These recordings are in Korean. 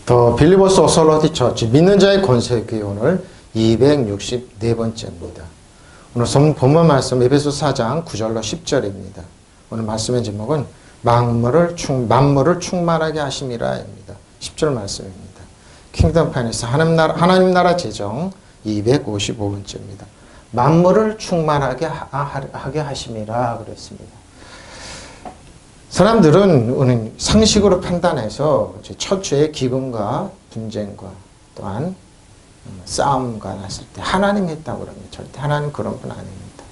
더 빌리버스 오솔로티 처치 믿는 자의 권세교회 오늘 264번째입니다. 오늘 본문 말씀 에베소 4장 9절로 10절입니다. 오늘 말씀의 제목은 만물을 충만하게 하심이라입니다. 10절 말씀입니다. 킹덤 파이낸스 하나님 나라 재정 255번째입니다. 만물을 충만하게 하게 하심이라 그랬습니다. 사람들은 상식으로 판단해서 처처의 기근과 분쟁과 또한 싸움과 났을 때 하나님이 했다고 그럽니다. 절대 하나님 그런 분 아닙니다.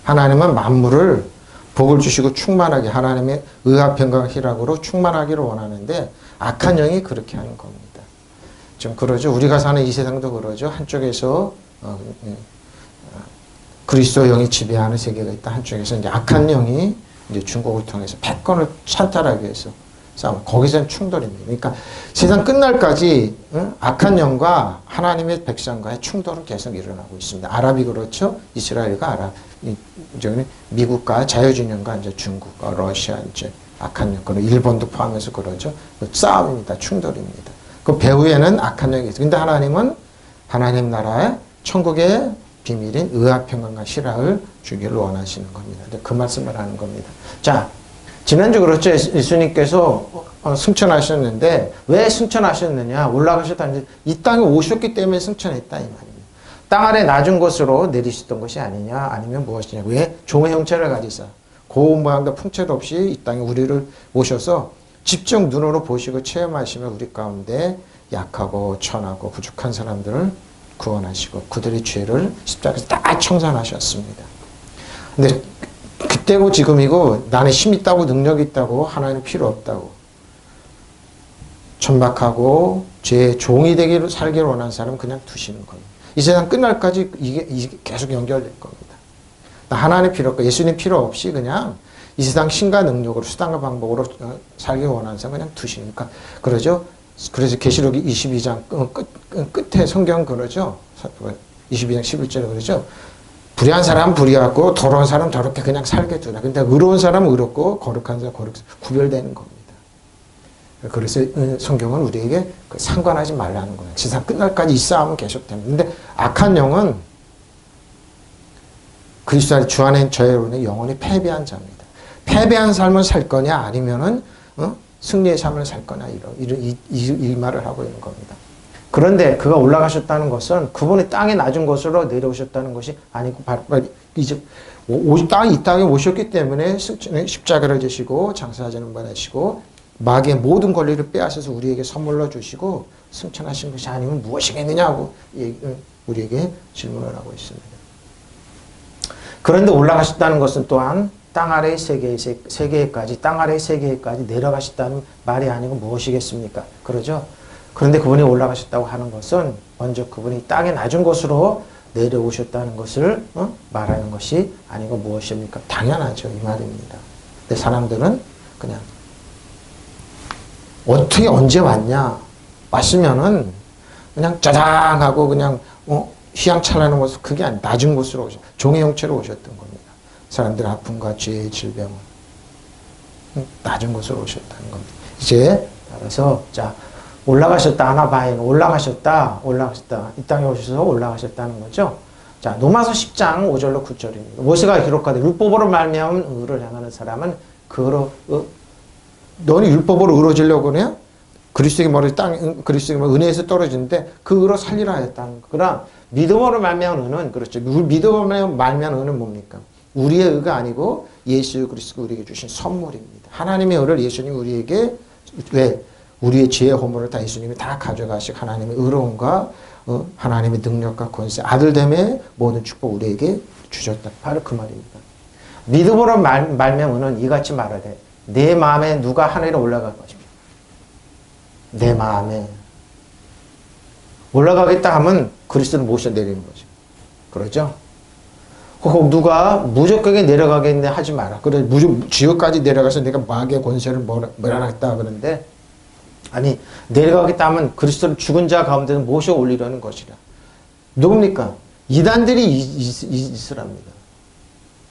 하나님은 만물을 복을 주시고 충만하게 하나님의 의합평강 희락으로 충만하기를 원하는데 악한 영이 그렇게 하는 겁니다. 좀 그러죠. 우리가 사는 이 세상도 그러죠. 한쪽에서 그리스도 영이 지배하는 세계가 있다. 한쪽에서 이제 악한 영이 이제 중국을 통해서 패권을 찬탈하기 위해서 싸움. 거기서는 충돌입니다. 그러니까 세상 끝날까지 악한 영과 하나님의 백성과의 충돌은 계속 일어나고 있습니다. 아랍이 그렇죠. 이스라엘과 미국과 자유진영과 이제 중국과 러시아 이제 악한 영, 그리고 일본도 포함해서 그러죠. 싸움입니다. 충돌입니다. 그 배후에는 악한 영이 있어요. 근데 하나님은 하나님 나라의 천국의 비밀인 의합평강과 실학을 주기를 원하시는 겁니다. 그 말씀을 하는 겁니다. 자, 지난주 그렇죠. 예수님께서 승천하셨는데 왜 승천하셨느냐? 올라가셨다. 이 땅에 오셨기 때문에 승천했다 이 말입니다. 땅 아래 낮은 곳으로 내리셨던 것이 아니냐? 아니면 무엇이냐? 왜? 종의 형체를 가지사 고운 모양도 풍채도 없이 이 땅에 우리를 오셔서 직접 눈으로 보시고 체험하시며 우리 가운데 약하고 천하고 부족한 사람들을 구원하시고 그들의 죄를 십자가에서 다 청산하셨습니다. 근데 그때고 지금이고 나는 힘 있다고 능력 있다고 하나님 필요 없다고 천박하고 죄의 종이 되기를 살기를 원하는 사람은 그냥 두시는 겁니다. 이 세상 끝날까지 이게 계속 연결될 겁니다. 하나님 필요 없고 예수님 필요 없이 그냥 이 세상 신과 능력으로 수단과 방법으로 살기를 원하는 사람은 그냥 두시니까 그러죠. 그래서 계시록 22장 끝에 성경 그러죠. 22장 11절에 그러죠. 불의한 사람 불의하고 더러운 사람 더럽게 그냥 살게 두라. 근데 의로운 사람은 의롭고 거룩한 사람 거룩해 구별되는 겁니다. 그래서 성경은 우리에게 상관하지 말라는 거예요. 세상 끝날까지 이 싸움은 계속됩니다. 근데 악한 영은 그리스도 주 안에 저의 영혼이 패배한 자입니다. 패배한 삶을 살 거냐 아니면은 승리의 삶을 살 거냐 이 말을 하고 있는 겁니다. 그런데 그가 올라가셨다는 것은 그분이 땅의 낮은 곳으로 내려오셨다는 것이 아니고 이제 이 땅에 오셨기 때문에 십자가를 지시고 장사하자는 바 내시고 마귀의 모든 권리를 빼앗아서 우리에게 선물로 주시고 승천하신 것이 아니면 무엇이겠느냐고 우리에게 질문을 하고 있습니다. 그런데 올라가셨다는 것은 또한 땅 아래의 세계에까지 땅 아래의 세계에까지 내려가셨다는 말이 아니고 무엇이겠습니까? 그러죠? 그런데 그분이 올라가셨다고 하는 것은 먼저 그분이 땅의 낮은 곳으로 내려오셨다는 것을 말하는 것이 아니고 무엇입니까? 당연하죠. 이 말입니다. 근데 사람들은 그냥 어떻게 언제 왔냐? 왔으면은 그냥 짜장하고 그냥 휘황찬란한 곳 그게 아니 낮은 곳으로 종의 형체로 오셨던 겁니다. 사람들의 아픔과 죄의 질병은 낮은 곳으로 오셨다는 겁니다. 이제 따라서 자 올라가셨다 아나바인 올라가셨다 이 땅에 오셔서 올라가셨다는 거죠. 자 로마서 10장 5절로 9절입니다. 모세가 기록하되 율법으로 말미암은 의를 행하는 사람은 너는 율법으로 의로워지려고 그러냐? 그리스도의 머리 그리스도의 은혜에서 떨어지는데 그 의로 살리라 하였다는 거. 그러나 믿음으로 말미암은 의는 그렇죠. 믿음으로 말미암은 의는 뭡니까? 우리의 의가 아니고 예수 그리스도가 우리에게 주신 선물입니다. 하나님의 의를 예수님이 우리에게 왜? 우리의 죄의 허물을 다 예수님이 다 가져가시고 하나님의 의로움과 하나님의 능력과 권세 아들됨의 모든 축복 우리에게 주셨다. 바로 그 말입니다. 믿음으로 말미암은 이같이 말하되 내 마음에 누가 하늘에 올라갈 것입니다. 내 마음에 올라가겠다 하면 그리스도를 모셔 내리는 거죠. 그러죠? 혹 누가 무조건에 내려가겠네 하지 마라. 그래 지옥까지 내려가서 내가 마귀의 권세를 몰아놨다 그러는데 아니 내려가겠다 하면 그리스도를 죽은 자 가운데는 모셔 올리려는 것이라. 누굽니까? 이단들이 이스라입니다.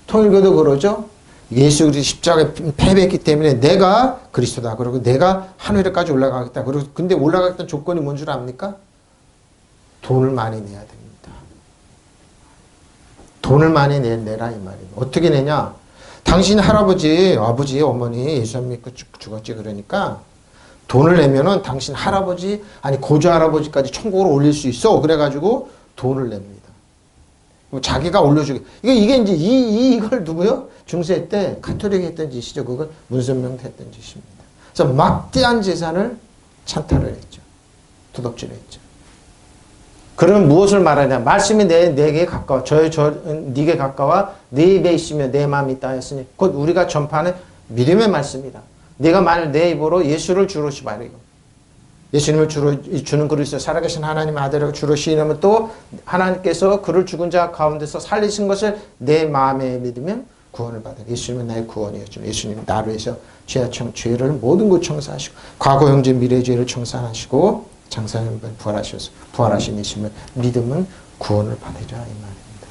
통일교도 그러죠. 예수 그리스도 십자가에 패배했기 때문에 내가 그리스도다. 그리고 내가 하늘에까지 올라가겠다. 그리고 근데 올라가겠다는 조건이 뭔 줄 압니까? 돈을 많이 내야 됩니다. 돈을 많이 내라 이 말이에요. 어떻게 내냐? 당신 할아버지, 아버지, 어머니 예수 안 믿고 죽었지. 그러니까 돈을 내면은 당신 할아버지, 아니 고조 할아버지까지 천국으로 올릴 수 있어. 그래가지고 돈을 냅니다. 자기가 올려주게. 이게 이제 이걸 누구요? 중세 때 가톨릭이 했던 짓이죠. 그건 문선명도 했던 짓입니다. 그래서 막대한 재산을 찬탈을 했죠. 도둑질을 했죠. 그러면 무엇을 말하냐? 말씀이 내게 가까워. 네게 가까워. 네 입에 있으며 내 마음이 있다 했으니 곧 우리가 전파하는 믿음의 말씀이다. 네가 만일 내 입으로 예수를 주로 말이고 예수님을 주는 그리스도 살아계신 하나님의 아들을 주로 시인하면 또 하나님께서 그를 죽은 자 가운데서 살리신 것을 내 마음에 믿으면 구원을 받아. 예수님은 나의 구원이었죠. 예수님은 나를 위해서 죄를 모든 것 청사하시고 과거 형제 미래 죄를 청산하시고 장사는 부활하셔서 부활하신 예수님을 믿으면 구원을 받으라 이 말입니다.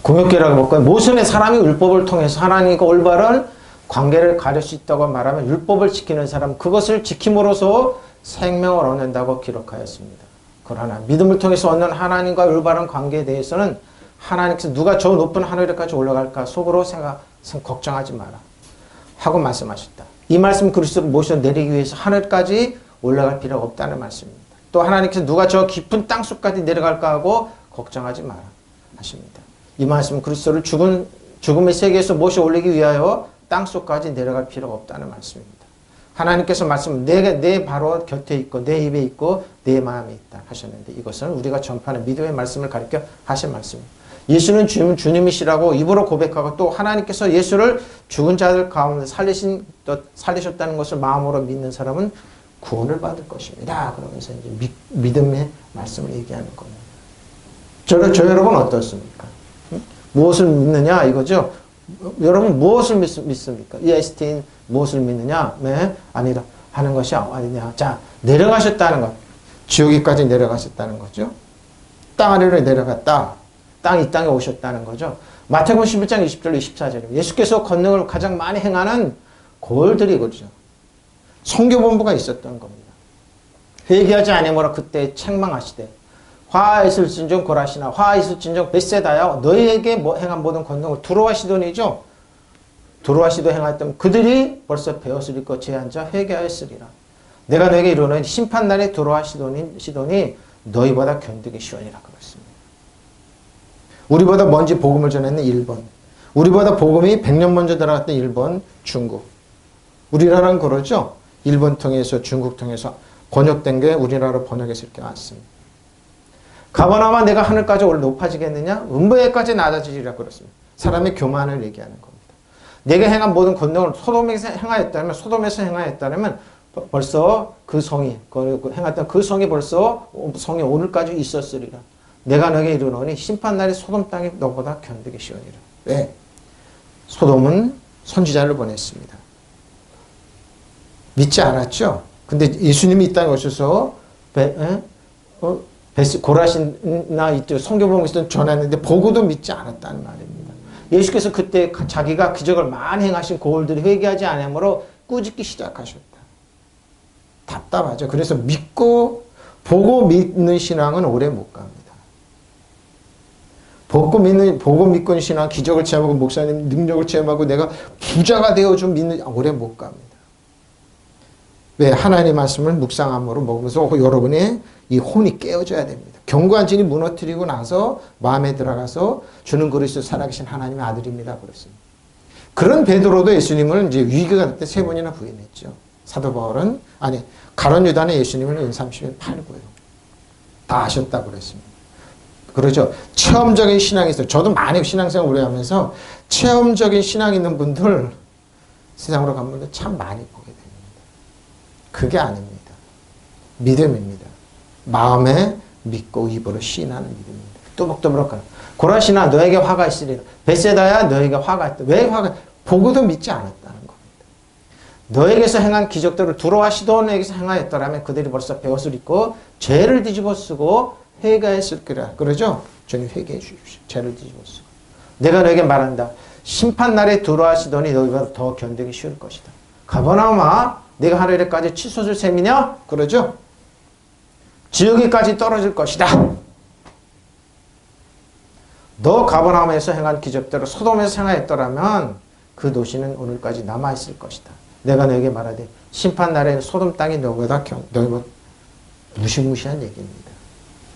공역계라고 볼까요? 모순의 사람이 율법을 통해서 하나님과 올바른 관계를 가질 수 있다고 말하면 율법을 지키는 사람 그것을 지킴으로써 생명을 얻는다고 기록하였습니다. 그러나 믿음을 통해서 얻는 하나님과 올바른 관계에 대해서는 하나님께서 누가 저 높은 하늘에까지 올라갈까 속으로 걱정하지 마라 하고 말씀하셨다. 이 말씀 그리스도를 모셔 내리기 위해서 하늘까지 올라갈 필요가 없다는 말씀입니다. 또 하나님께서 누가 저 깊은 땅속까지 내려갈까 하고 걱정하지 마라 하십니다. 이 말씀은 그리스도를 죽음의 세계에서 모셔 올리기 위하여 땅속까지 내려갈 필요가 없다는 말씀입니다. 하나님께서 말씀 내 바로 곁에 있고 내 입에 있고 내 마음에 있다 하셨는데 이것은 우리가 전파하는 믿음의 말씀을 가리켜 하신 말씀입니다. 예수는 주님이시라고 입으로 고백하고 또 하나님께서 예수를 죽은 자들 가운데 살리셨다는 것을 마음으로 믿는 사람은 구원을 받을 것입니다. 그러면서 이제 믿음의 말씀을 얘기하는 겁니다. 저 여러분 어떻습니까? 무엇을 믿느냐 이거죠. 여러분 무엇을 믿습니까? EST인 무엇을 믿느냐? 네, 아니다 하는 것이 아니냐. 자, 내려가셨다는 것. 지옥에까지 내려가셨다는 거죠. 땅 아래로 내려갔다. 이 땅에 오셨다는 거죠. 마태복음 11장 20절 24절입니다. 예수께서 권능을 가장 많이 행하는 고을들이 그러죠. 선교본부가 있었던 겁니다. 회개하지 아니므로 그때 책망하시되 화 있을진정 고라시나 화 있을진정 벳세다야 너희에게 행한 모든 권능을 두로와 시돈이죠. 두로와 시도 행하였다면 그들이 벌써 배웠으리 것 제한자 회개하였으리라. 내가 너에게 이르노니 심판날에 두로와 시돈이 너희보다 견디기 쉬우니라 그랬습니다. 우리보다 먼저 복음을 전했는 일본, 우리보다 복음이 100년 먼저 들어갔던 일본, 중국. 우리나라는 그러죠. 일본 통해서 중국 통해서 번역된 게 우리나라로 번역했을 게 맞습니다. 가버나마 내가 하늘까지 올라 높아지겠느냐? 음부에까지 낮아지리라 그랬습니다. 사람의 교만을 얘기하는 겁니다. 내가 행한 모든 권능을 소돔에서 행하였다면 벌써 그 성이 행했던 그 성이 벌써 성이 오늘까지 있었으리라. 내가 너에게 이르노니 심판날에 소돔 땅이 너보다 견디기 쉬우니라. 왜? 소돔은 선지자를 보냈습니다. 믿지 않았죠? 근데 예수님이 이 땅에 오셔서 고라신나 이쪽 성교봉에서 전했는데 보고도 믿지 않았다는 말입니다. 예수께서 그때 자기가 기적을 많이 행하신 고을들이 회개하지 않으므로 꾸짖기 시작하셨다. 답답하죠. 그래서 보고 믿는 신앙은 오래 못 갑니다. 보고 믿고 신앙, 기적을 체험하고 목사님 능력을 체험하고 내가 부자가 되어준 믿는 오래 못 갑니다. 왜? 하나님의 말씀을 묵상함으로 먹으면서 여러분의 이 혼이 깨어져야 됩니다. 견고한 진이 무너뜨리고 나서 마음에 들어가서 주는 그리스도 살아계신 하나님의 아들입니다. 그랬습니다. 그런 베드로도 예수님을 이제 위기가 될 때 3번이나 부인했죠. 사도 바울은 가룟 유다는 예수님을 은삼십에 팔고요. 다 아셨다고 그랬습니다. 그러죠. 체험적인 신앙이 있어요. 저도 많이 신앙생활 오래 하면서 체험적인 신앙 있는 분들 세상으로 간 분들 참 많이 보게 됩니다. 그게 아닙니다. 믿음입니다. 마음에 믿고 입으로 시인하는 믿음입니다. 또박또박 고라시나 너에게 화가 있으리라. 벳세다야 너에게 화가 있다. 왜 화가? 보고도 믿지 않았다는 겁니다. 너에게서 행한 기적들을 두로와 시돈에게서 행하였더라면 그들이 벌써 배옷을 입고 죄를 뒤집어 쓰고 회개했을 거라. 그러죠? 주님 회개해 주십시오. 죄를 뒤집어 쓰고. 내가 너에게 말한다. 심판날에 들어와시더니 너희가 더 견디기 쉬울 것이다. 가버나움아, 네가 하늘에까지 치솟을 셈이냐? 그러죠? 지옥에까지 떨어질 것이다. 너 가버나움에서 행한 기적대로 소돔에서 행하였더라면 그 도시는 오늘까지 남아있을 것이다. 내가 너에게 말하되 심판날에는 소돔 땅이 너보다 무시무시한 얘기입니다.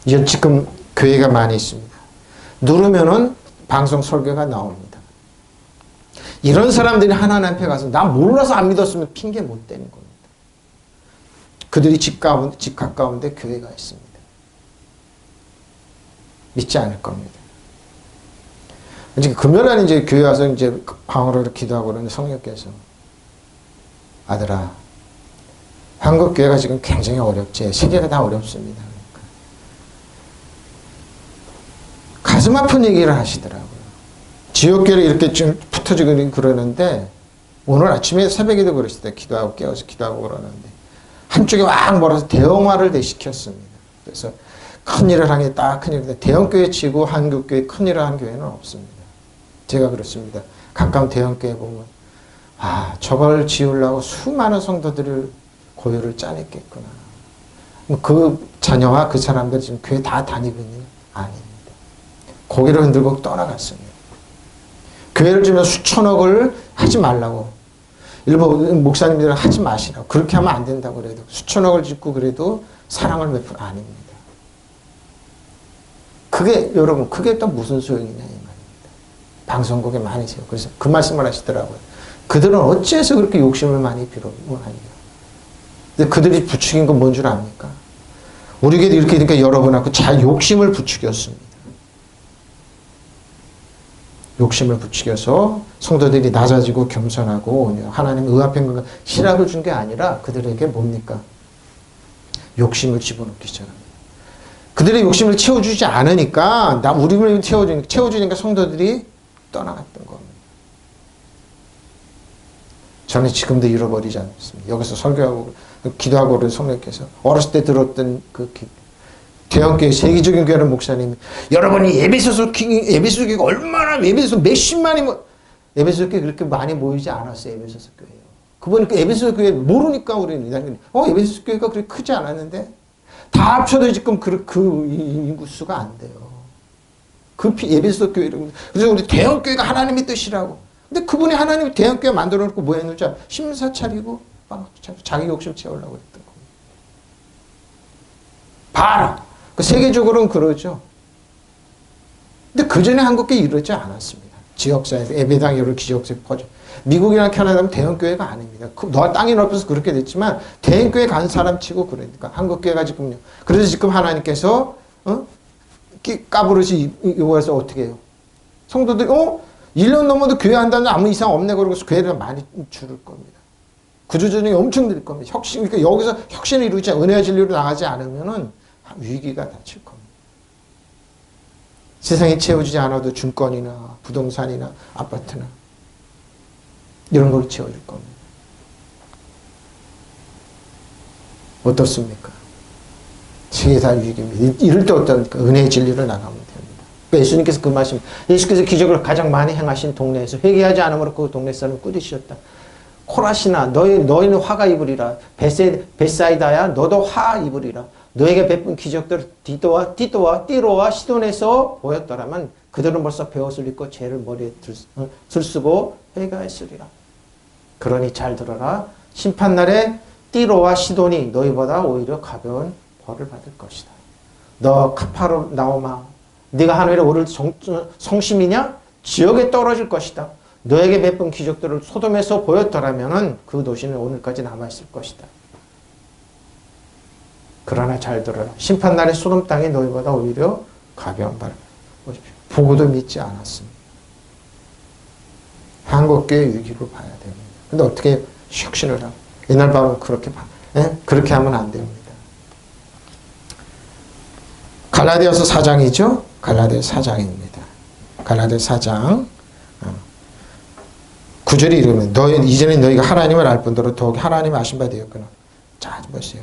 이제 지금 교회가 많이 있습니다. 누르면은 방송 설교가 나옵니다. 이런 사람들이 하나님 앞에 가서 나 몰라서 안 믿었으면 핑계 못 대는 겁니다. 그들이 집 가까운데 교회가 있습니다. 믿지 않을 겁니다. 이제 금요일날 이제 교회 와서 이제 방으로 기도하고 그러는 성령께서 아들아, 한국 교회가 지금 굉장히 어렵지. 세계가 다 어렵습니다. 그러니까. 가슴 아픈 얘기를 하시더라고요. 지역교회를 이렇게 좀 붙어지고 그러는데 오늘 아침에 새벽에도 그러시대. 기도하고 깨워서 기도하고 그러는데 한쪽에 막 몰아서 대형화를 시켰습니다. 그래서 큰일을 하게 딱 큰일인데 대형교회 치고 한국교회 큰일을 한 교회는 없습니다. 제가 그렇습니다. 가까운 대형교회 보면 아, 저걸 지으려고 수많은 성도들을 고요를 짜냈겠구나. 그 자녀와 그 사람들 지금 교회 다 다니고 있는 아닙니다. 고개를 흔들고 떠나갔습니다. 교회를 지으면 수천억을 하지 말라고. 일본 목사님들은 하지 마시라고. 그렇게 하면 안 된다고 그래도. 수천억을 짓고 그래도 사랑을 베풀 아닙니다. 그게 여러분 그게 또 무슨 소용이냐 이 말입니다. 방송국에 많이 세요. 그래서 그 말씀을 하시더라고요. 그들은 어찌해서 그렇게 욕심을 많이 빌어하냐. 근데 그들이 부추긴 건 뭔 줄 압니까? 우리 교회도 이렇게 되니까 여러분하고 잘 욕심을 부추겼습니다. 욕심을 부추겨서 성도들이 낮아지고 겸손하고 하나님 의합한 것과 희락을 준 게 아니라 그들에게 뭡니까? 욕심을 집어넣기 시작합니다. 그들의 욕심을 채워주지 않으니까 우리를 채워주니까 성도들이 떠나갔던 겁니다. 저는 지금도 잃어버리지 않습니다. 여기서 설교하고 기도하고 그런 성령께서 어렸을 때 들었던 그 대형교회 세계적인 교회는 목사님이 여러분이 에베소서 교회가 얼마나 에베소서 몇십만이 에베소서 교회 그렇게 많이 모이지 않았어요. 에베소서 교회요. 그분이 그 에베소서 교회 모르니까 우리는 에베소서 교회가 그렇게 크지 않았는데 다 합쳐도 지금 그 인구수가 안 돼요. 그 에베소서 교회를 그래서 우리 대형교회가 하나님의 뜻이라고. 근데 그분이 하나님이 대형교회 만들어 놓고 뭐 했는지 심사 차리고 자기 욕심 채우려고 했던 겁니다. 봐라. 그 세계적으로는 그러죠. 근데 그전에 한국교회 이러지 않았습니다. 지역사회에서 예배당 여러 기적세 퍼져. 미국이나 캐나다는 대형교회가 아닙니다. 너 땅이 넓어서 그렇게 됐지만 대형교회 간 사람 치고 그러니까 한국교회가 지금요. 그래서 지금 하나님께서 까부르시 요구해서 어떻게 해요? 성도들이 1년 넘어도 교회 한다는 아무 이상 없네 그러고 교회를 많이 줄을 겁니다. 구조조정이 엄청 늘 겁니다. 그러니까 여기서 혁신을 이루지 은혜의 진리로 나가지 않으면은 위기가 닥칠 겁니다. 세상에 채워지지 않아도 증권이나 부동산이나 아파트나 이런 걸 채워줄 겁니다. 어떻습니까? 세계 다 위기입니다. 이럴 때 어떻습니까? 은혜의 진리로 나가면 됩니다. 그러니까 예수님께서 그 말씀, 예수께서 기적을 가장 많이 행하신 동네에서 회개하지 않으므로 그 동네 사람을 꾸짖으셨다. 코라시나 너희는 화가 입으리라. 베사이다야 너도 화 입으리라. 너에게 베푼 기적들 띠로와 시돈에서 보였더라면 그들은 벌써 베옷을 입고 죄를 머리에 들쓰고 회개하였으리라. 그러니 잘 들어라. 심판날에 띠로와 시돈이 너희보다 오히려 가벼운 벌을 받을 것이다. 너 카파르나움아, 네가 하늘에 오를 성심이냐? 지옥에 떨어질 것이다. 너에게 베푼 기적들을 소돔에서 보였더라면 그 도시는 오늘까지 남아있을 것이다. 그러나 잘 들어라. 심판날에 소돔 땅이 너희보다 오히려 가벼운 벌을 보십시오. 보고도 믿지 않았습니다. 한국교회 위기로 봐야 됩니다. 근데 어떻게 혁신을 하고 옛날 바로 그렇게 그렇게 하면 안 됩니다. 갈라디아서 4장이죠. 갈라디아 4장입니다. 갈라디아 4장 9절이 이러면 이제는 너희가 하나님을 알 뿐더러 더욱 하나님 아신 바 되었구나. 자, 보세요.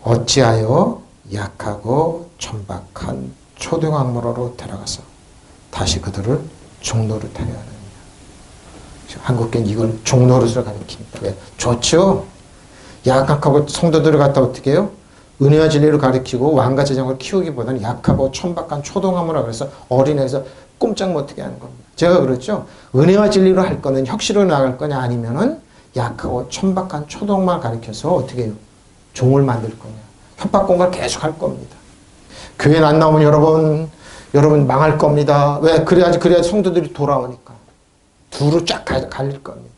어찌하여 약하고 천박한 초등학문으로 데려가서 다시 그들을 종노릇하게 하느냐. 한국교는 이걸 종노릇으로 가리킵니다. 왜? 좋죠. 약하고 성도들을 갖다 어떻게 해요? 은혜와 진리를 가리키고 왕과 제장을 키우기보다는 약하고 천박한 초동함으로 그래서 어린애에서 꼼짝 못하게 하는 겁니다. 제가 그렇죠. 은혜와 진리로 할 거는 혁신으로 나갈 거냐 아니면은 약하고 천박한 초동만 가리켜서 어떻게 해요? 종을 만들 거냐. 협박공갈 계속 할 겁니다. 교회는 안 나오면 여러분 망할 겁니다. 왜? 그래야지 성도들이 돌아오니까. 두루 쫙 갈릴 겁니다.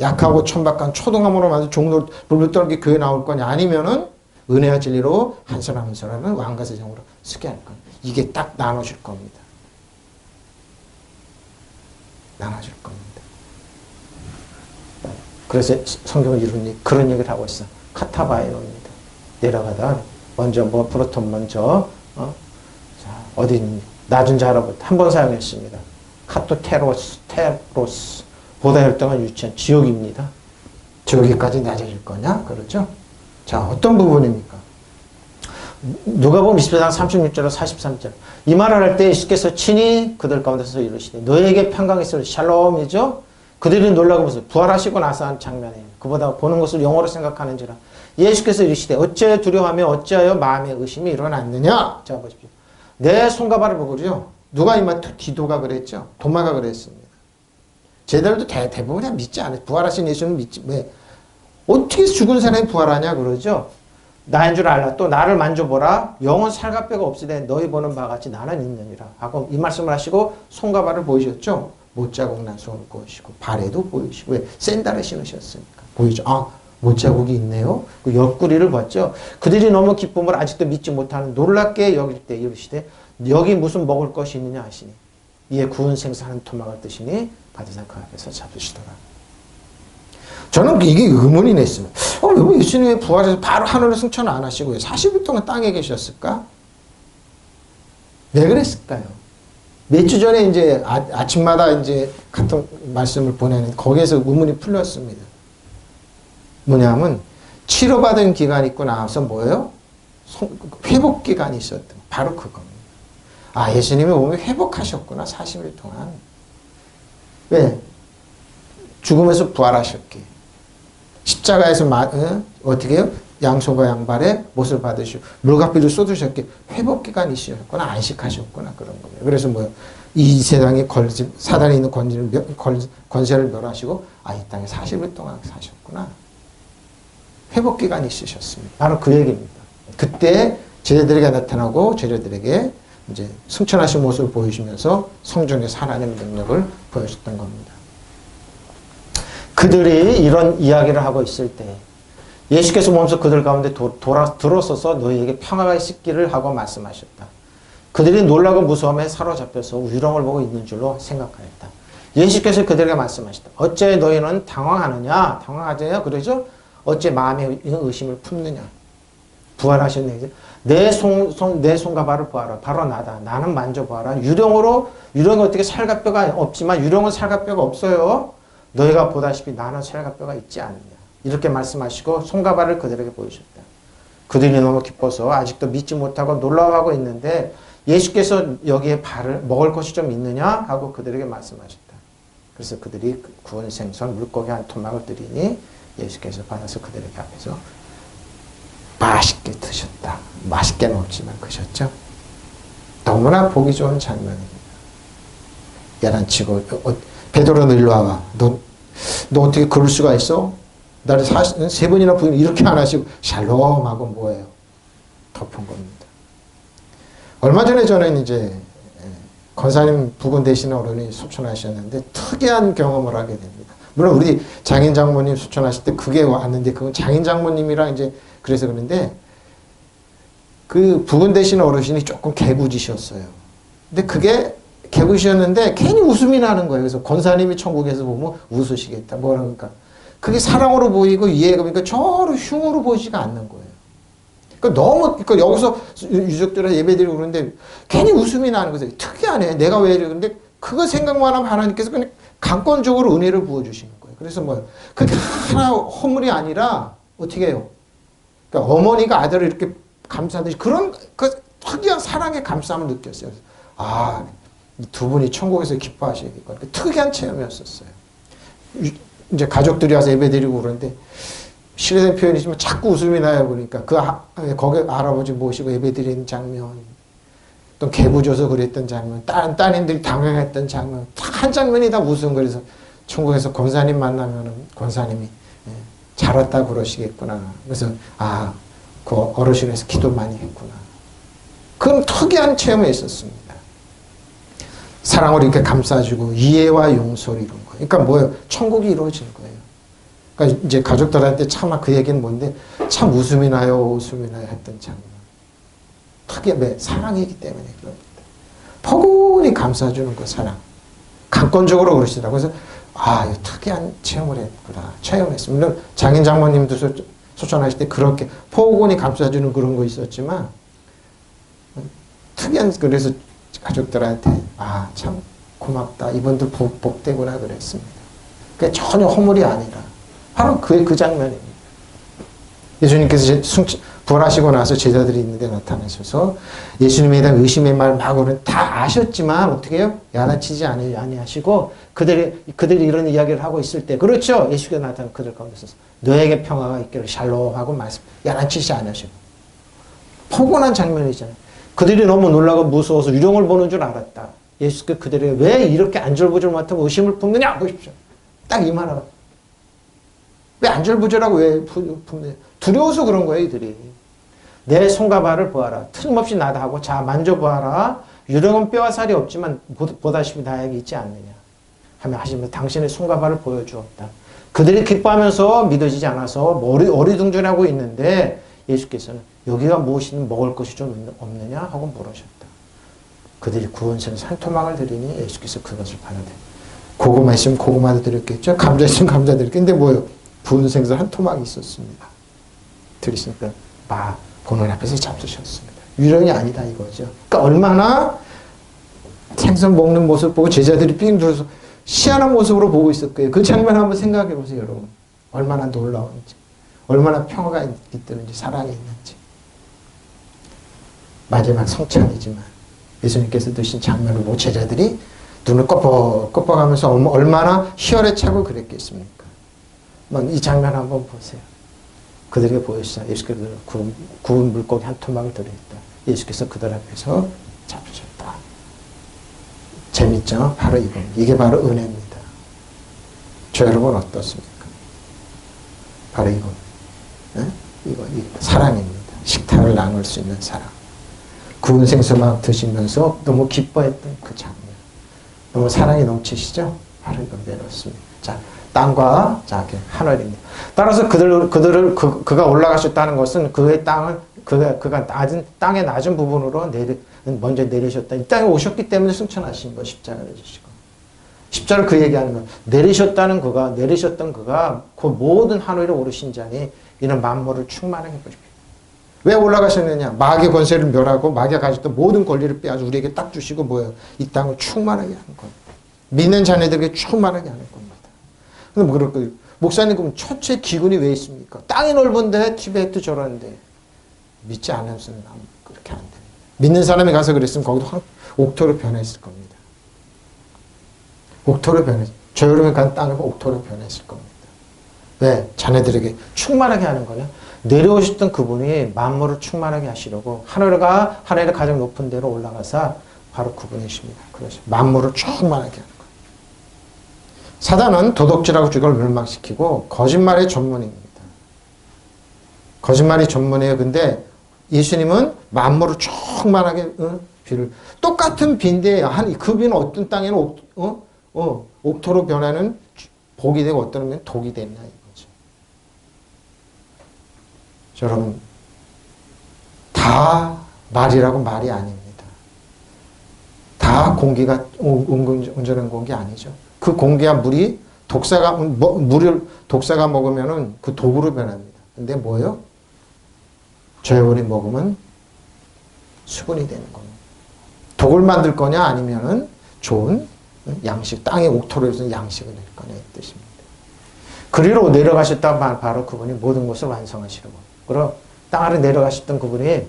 약하고 천박한 초동함으로 만든 종로 불불 떨게 교회 나올 거냐 아니면은 은혜와 진리로 한 사람 한 사람은 왕과 제정으로 쓰게 할 거냐. 이게 딱 나눠질 겁니다. 나눠질 겁니다. 그래서 성경은 그런 얘기를 하고 있어. 카타바이노입니다. 내려가다 먼저 프로톤 먼저 어디 낮은 자로부터 한 번 사용했습니다. 카토테로스 보다 혈당을 유치한 지옥입니다. 지옥에까지 낮아질 거냐? 그렇죠? 자, 어떤 부분입니까? 누가복음 24장 36절로 43절. 이 말을 할 때 예수께서 친히 그들 가운데서 이르시되 너에게 평강이 있으리 샬롬이죠. 그들이 놀라고 보세요. 부활하시고 나서 한 장면이에요. 그보다 보는 것을 영어로 생각하는지라. 예수께서 이르시되 어찌하여 두려워하며 어찌하여 마음에 의심이 일어났느냐. 자 보십시오. 내 손과 발을 보고요. 누가 이마 디도가 그랬죠. 도마가 그랬습니다. 쟤들도 대부분 믿지 않아요. 부활하신 예수는 믿지. 왜? 어떻게 죽은 사람이 부활하냐 그러죠. 나인 줄 알라. 또 나를 만져보라. 영은 살과 뼈가 없으되 너희 보는 바와 같이 나는 있느니라. 하고 이 말씀을 하시고 손과 발을 보이셨죠. 못자국 난 손을 보이시고 발에도 보이시고 왜? 샌달을 신으셨으니까. 보이죠. 아, 못자국이 있네요. 그 옆구리를 봤죠. 그들이 너무 기쁨을 아직도 믿지 못하는 놀랍게 여길 때 이르시되 여기 무슨 먹을 것이 있느냐 하시니 이에 구운 생선 한 토막을 드시니 받으사 그 앞에서 잡으시더라. 저는 이게 의문이 냈습니다. 왜 예수님이 부활해서 바로 하늘로 승천 안 하시고 40일 동안 땅에 계셨을까? 왜 그랬을까요? 몇 주 전에 이제 아침마다 이제 같은 말씀을 보내는 거기에서 의문이 풀렸습니다. 뭐냐면 치료받은 기간이 있고 나서 뭐예요? 회복 기간이 있었던 바로 그겁니다. 아, 예수님이 몸이 회복하셨구나 40일 동안. 왜? 죽음에서 부활하셨기. 십자가에서 어떻게 해요? 양손과 양발에 못을 받으시고 물갑비를 쏟으셨기 회복기간이 있으셨구나. 안식하셨구나. 그런 거예요. 그래서 뭐요? 이 세상에 사단에 있는 권세를 멸하시고 이 땅에 40일 동안 사셨구나. 회복기간이 있으셨습니다. 바로 그 얘기입니다. 그때 제자들에게 나타나고 제자들에게 이제 승천하신 모습을 보여주면서 성전에서 하나님의 능력을 보여줬던 겁니다. 그들이 이런 이야기를 하고 있을 때 예수께서 몸소 그들 가운데 들어서서 너희에게 평화가 있기를 하고 말씀하셨다. 그들이 놀라고 무서움에 사로잡혀서 우유렁을 보고 있는 줄로 생각하였다. 예수께서 그들에게 말씀하셨다. 어째 너희는 당황하느냐? 당황하잖아요. 그러죠? 어째 마음에 의심을 품느냐? 부활하셨네. 내 손과 발을 보아라. 바로 나다. 나는 만져보아라. 유령이 어떻게 살과 뼈가 없지만 유령은 살과 뼈가 없어요. 너희가 보다시피 나는 살과 뼈가 있지 않느냐. 이렇게 말씀하시고 손과 발을 그들에게 보이셨다. 그들이 너무 기뻐서 아직도 믿지 못하고 놀라워하고 있는데 예수께서 여기에 먹을 것이 좀 있느냐 하고 그들에게 말씀하셨다. 그래서 그들이 구운 생선 물고기 한 토막을 드리니 예수께서 받아서 그들에게 앞에서 맛있게 드셨다. 맛있게는 없지만 드셨죠. 너무나 보기 좋은 장면입니다. 야단치고 베드로는 일로 와봐. 너 어떻게 그럴 수가 있어? 나를 세 번이나 부인 이렇게 안 하시고 샬롬하고 뭐예요? 덮은 겁니다. 얼마 전에 저는 이제 권사님 부근 되시는 어른이 수천하셨는데 특이한 경험을 하게 됩니다. 물론 우리 장인 장모님 수천하실 때 그게 왔는데 그건 장인 장모님이랑 이제 그래서 그런데 그 부근 되시는 어르신이 조금 개구지셨어요. 근데 그게 개구지셨는데 괜히 웃음이 나는 거예요. 그래서 권사님이 천국에서 보면 웃으시겠다. 뭐라니까 그게 사랑으로 보이고 이해가 그러니까 저로 흉으로 보이지가 않는 거예요. 그러니까 너무 그러니까 여기서 유족들한테 예배드리고 그러는데 괜히 웃음이 나는 거예요. 특이하네. 내가 왜 이래. 근데 그거 생각만 하면 하나님께서 그냥 강권적으로 은혜를 부어주시는 거예요. 그래서 뭐예요? 그게 하나 허물이 아니라 어떻게 해요? 그러니까 어머니가 아들을 이렇게 감싸듯이 그런 그 특이한 사랑의 감싸움을 느꼈어요. 아, 이 두 분이 천국에서 기뻐하시겠고 특이한 체험이었었어요. 이제 가족들이 와서 예배드리고 그러는데 실례된 표현이지만 자꾸 웃음이 나요. 그러니까 거기 할아버지 모시고 예배드리는 장면, 또 개부줘서 그랬던 장면, 따님들이 당황했던 장면, 한 장면이 다 웃음. 그래서 천국에서 권사님 만나면은 권사님이 잘 왔다 그러시겠구나. 그래서 그 어르신에서 기도 많이 했구나. 그런 특이한 체험이 있었습니다. 사랑으로 이렇게 감싸주고 이해와 용서를 이룬 거예요. 그러니까 뭐예요? 천국이 이루어진 거예요. 그러니까 이제 가족들한테 차마 그 얘기는 뭔데 참 웃음이 나요 했던 장면. 특이한 사랑이기 때문에 그럽니다. 포근히 감싸주는 그 사랑. 강권적으로 그러시더라고요. 그래서 이거 특이한 체험을 했구나. 체험했습니다. 물론 장인 장모님도 소천하실 때 그렇게 포근히 감싸주는 그런 거 있었지만 특이한 그래서 가족들한테 참 고맙다. 이분들 복되구나 그랬습니다. 그게 전혀 허물이 아니라 바로 그 장면입니다. 예수님께서 부활하시고 나서 제자들이 있는데 나타나셔서 예수님에 대한 의심의 말 마고는 다 아셨지만 어떻게 해요? 야단치지 아니하시고 그들이 이런 이야기를 하고 있을 때 그렇죠? 예수께서 나타나 그들 가운데서 너에게 평화가 있기를 샬롬 하고 말씀 야단치지 않으시고 포근한 장면이잖아요. 그들이 너무 놀라고 무서워서 유령을 보는 줄 알았다. 예수께서 그들에게 왜 이렇게 안절부절 못하고 의심을 품느냐 보십시오. 딱 이 말 하라. 왜 안절부절하고 왜 품느냐. 두려워서 그런 거예요, 이들이. 내 손과 발을 보아라. 틀림없이 나다 하고 자 만져보아라. 유령은 뼈와 살이 없지만 보다시피 나에게 있지 않느냐. 하시면서 당신의 손과 발을 보여주었다. 그들이 기뻐하면서 믿어지지 않아서 어리둥절하고 있는데 예수께서는 여기가 무엇이든 먹을 것이 좀 없느냐 하고 물으셨다. 그들이 구운 생선 한 토막을 드리니 예수께서 그것을 받아들여. 고구마 있으면 고구마도 드렸겠죠. 감자 있으면 감자 드렸겠죠. 근데 뭐예요? 구운 생선 한 토막이 있었습니다. 들으시니까 보는 앞에서 잡수셨습니다. 유령이 아니다 이거죠. 그러니까 얼마나 생선 먹는 모습 보고 제자들이 삥 둘러서 희한한 모습으로 보고 있을 거예요. 그 장면 한번 생각해 보세요, 여러분. 얼마나 놀라운지, 얼마나 평화가 있든지 사랑이 있는지. 마지막 성찬이지만 예수님께서 드신 장면을 보고 제자들이 눈을 껌뻑껌뻑하면서 얼마나 희열에 차고 그랬겠습니까? 이 장면 한번 보세요. 그들에게 보여주자. 예수께서 구운 물고기 한 토막을 드렸다. 예수께서 그들 앞에서 잡으셨다. 재밌죠? 바로 이겁니다. 이게 바로 은혜입니다. 저 여러분 어떻습니까? 바로 이겁니다. 이거 사랑입니다. 식탁을 나눌 수 있는 사랑. 구운 생선만 드시면서 너무 기뻐했던 그 장면. 너무 사랑이 넘치시죠? 바로 이거 내놓습니다. 자, 땅과 하늘입니다. 따라서 그가 올라가셨다는 것은 그의 땅을 그가 땅의 낮은 부분으로 먼저 내리셨다. 이 땅에 오셨기 때문에 승천하신 거 십자가를 지시고. 십자를 그 얘기하는 건 내리셨던 그가 그 모든 하늘에 오르신 자니 이는 만물을 충만하게 보십시오. 왜 올라가셨느냐? 마귀의 권세를 멸하고 마귀가 가졌던 모든 권리를 빼앗아 우리에게 딱 주시고 뭐예요? 이 땅을 충만하게 하는 겁니다. 믿는 자녀들에게 충만하게 하는 겁니다. 근데 뭐 그럴 거예요. 목사님 그럼 첫째 기근이 왜 있습니까? 땅이 넓은데 티베트 저런데 믿지 않으면서는 그렇게 안 됩니다. 믿는 사람이 가서 그랬으면 거기도 옥토로 변했을 겁니다. 옥토로 변했어요. 저 여름에 간 땅은 옥토로 변했을 겁니다. 왜? 자네들에게 충만하게 하는 거냐? 내려오셨던 그분이 만물을 충만하게 하시려고 하늘의 가장 높은 데로 올라가서 바로 그분이십니다. 그래서 만물을 충만하게 하는 거예요. 사단은 도덕질하고 죽을 멸망시키고 거짓말의 전문입니다. 거짓말이 전문이에요. 근데 예수님은 만물을 충만하게 비를 똑같은 비인데 그 비는 어떤 땅에는 옥토로 변하는 복이 되고 어떤 면은 독이 됐나 이거죠. 여러분 다 말이라고 말이 아닙니다. 다 공기가 온전한 공기 아니죠. 그 공기와 물이 물을 독사가 먹으면은 그 독으로 변합니다. 근데 뭐예요? 저 여러분이 먹으면 수분이 되는 겁니다. 독을 만들 거냐 아니면은 좋은 양식, 땅의 옥토로 해서 양식을 낼 거냐 이 뜻입니다. 그리로 내려가셨다 바로 그분이 모든 것을 완성하시려고. 그럼 땅 아래 내려가셨던 그분이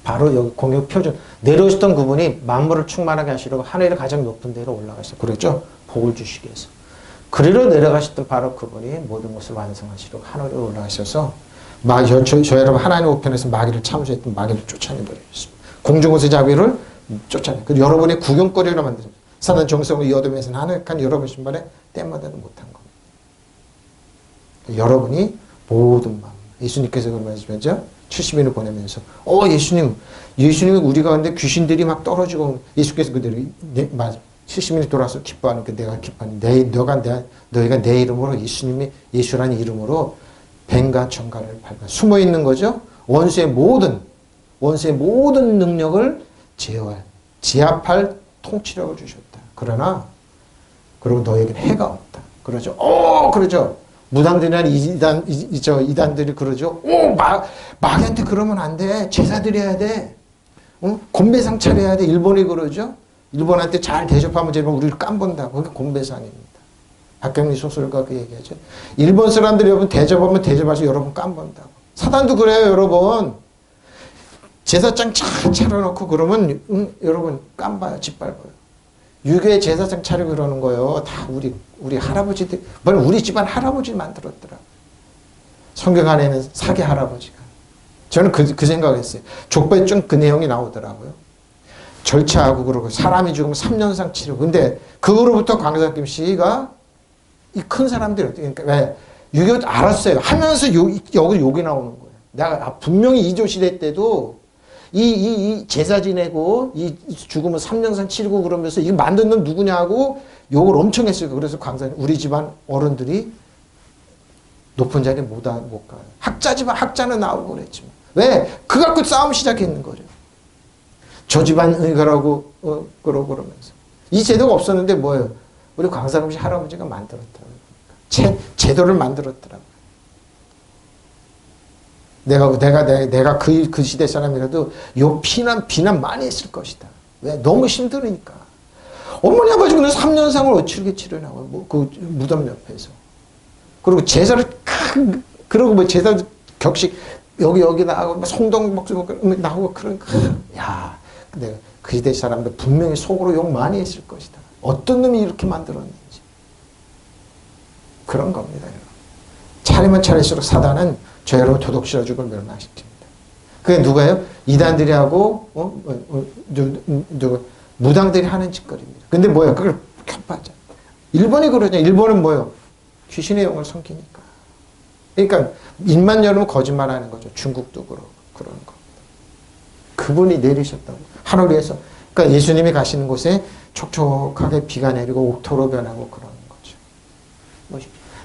바로 여기 공유 표준. 내려오셨던 그분이 만물을 충만하게 하시려고 하늘의 가장 높은 데로 올라가셨어요. 그랬죠? 복을 주시기 위해서. 그리로 내려가셨던 바로 그분이 모든 것을 완성하시려고 하늘로 올라가셔서 저 여러분 하나님 우편에서 마귀를 참수했던 마귀를 쫓아내버리셨습니다. 공중에서 자비를 쫓아내. 그리고 여러분의 구경거리로 만드셨습니다. 사단 정성을 이어둠에서는 하늘한 여러분 신발에 때마다도 못한 겁니다. 여러분이 모든 마음. 예수님께서 그런 말씀하죠. 70인을 보내면서 예수님 우리 가운데 귀신들이 막 떨어지고 예수께서 그대로 맞아. 70인이 돌아서 기뻐하니까 내가 기뻐하니 너희가 내 이름으로 예수라는 이름으로 뱀과 정갈을 밟아 숨어 있는 거죠. 원수의 모든 능력을 제압할 통치력을 주셨다. 그리고 너에게는 해가 없다. 그러죠. 그러죠. 무당들이나 이단들이 그러죠. 마귀한테 그러면 안 돼. 제사 드려야 돼. 곤배상 차려야 돼. 일본이 그러죠. 일본한테 잘 대접하면 우리를 깜본다고. 그게 곤배상입니다. 박경리 소설가 그 얘기하죠. 일본 사람들이 여러분 대접하셔 여러분 깜본다고. 사단도 그래요, 여러분. 제사장 잘 차려놓고 그러면 여러분 깜봐요, 짓밟아요. 유교에 제사장 차리고 그러는 거예요. 다 우리 할아버지들, 우리 집안 할아버지 만들었더라. 성경 안에는 사기 할아버지가. 저는 그 생각을 했어요. 족발중 그 내용이 나오더라고요. 절차하고 그러고 사람이 죽으면 3년상 치르고. 근데 그거로부터 광석김 씨가 이 큰 사람들이 그러니까 왜 유교 알았어요. 하면서 여기 욕이 나오는 거예요. 내가 분명히 이조 시대 때도 이 제사 지내고 이 죽으면 3년상 치르고 그러면서 이거 만든 놈 누구냐고 욕을 엄청 했어요. 그래서 광사님 우리 집안 어른들이 높은 자리에 못 가요. 학자지만 학자는 나오고 그랬지만 왜? 그 갖고 싸움 시작했는 거죠. 저 집안 의가라고 그러면서 이 제도가 없었는데 뭐예요? 우리 광사금 씨 할아버지가 만들었더라고요. 제도를 만들었더라고요. 내가 그 시대 사람이라도 요 비난 많이 했을 것이다. 왜? 너무 힘들으니까. 어머니 아버지 그래서 3년상을 어찌게 치르냐고. 그 무덤 옆에서. 그리고 제사를 그러고 제사 격식 여기 나가고 송동 목숨 나오고 그런 야, 내가 그 시대 사람들 분명히 속으로 욕 많이 했을 것이다. 어떤 놈이 이렇게 만들었는지. 그런 겁니다, 여러분. 차리면 차릴수록 사단은 저 여러분 도덕시러죽을 멸망시킵니다. 그게 누가요? 이단들이 하고 무당들이 하는 짓거리입니다. 근데 뭐예요? 그걸 켜빠져. 일본이 그러냐? 일본은 뭐예요? 귀신의 영을 섬기니까. 그러니까 입만 열면 거짓말하는 거죠. 중국도 그러고 그런 겁니다. 그분이 내리셨다고 하늘 위에서. 그러니까 예수님이 가시는 곳에 촉촉하게 비가 내리고 옥토로 변하고 그런 거죠.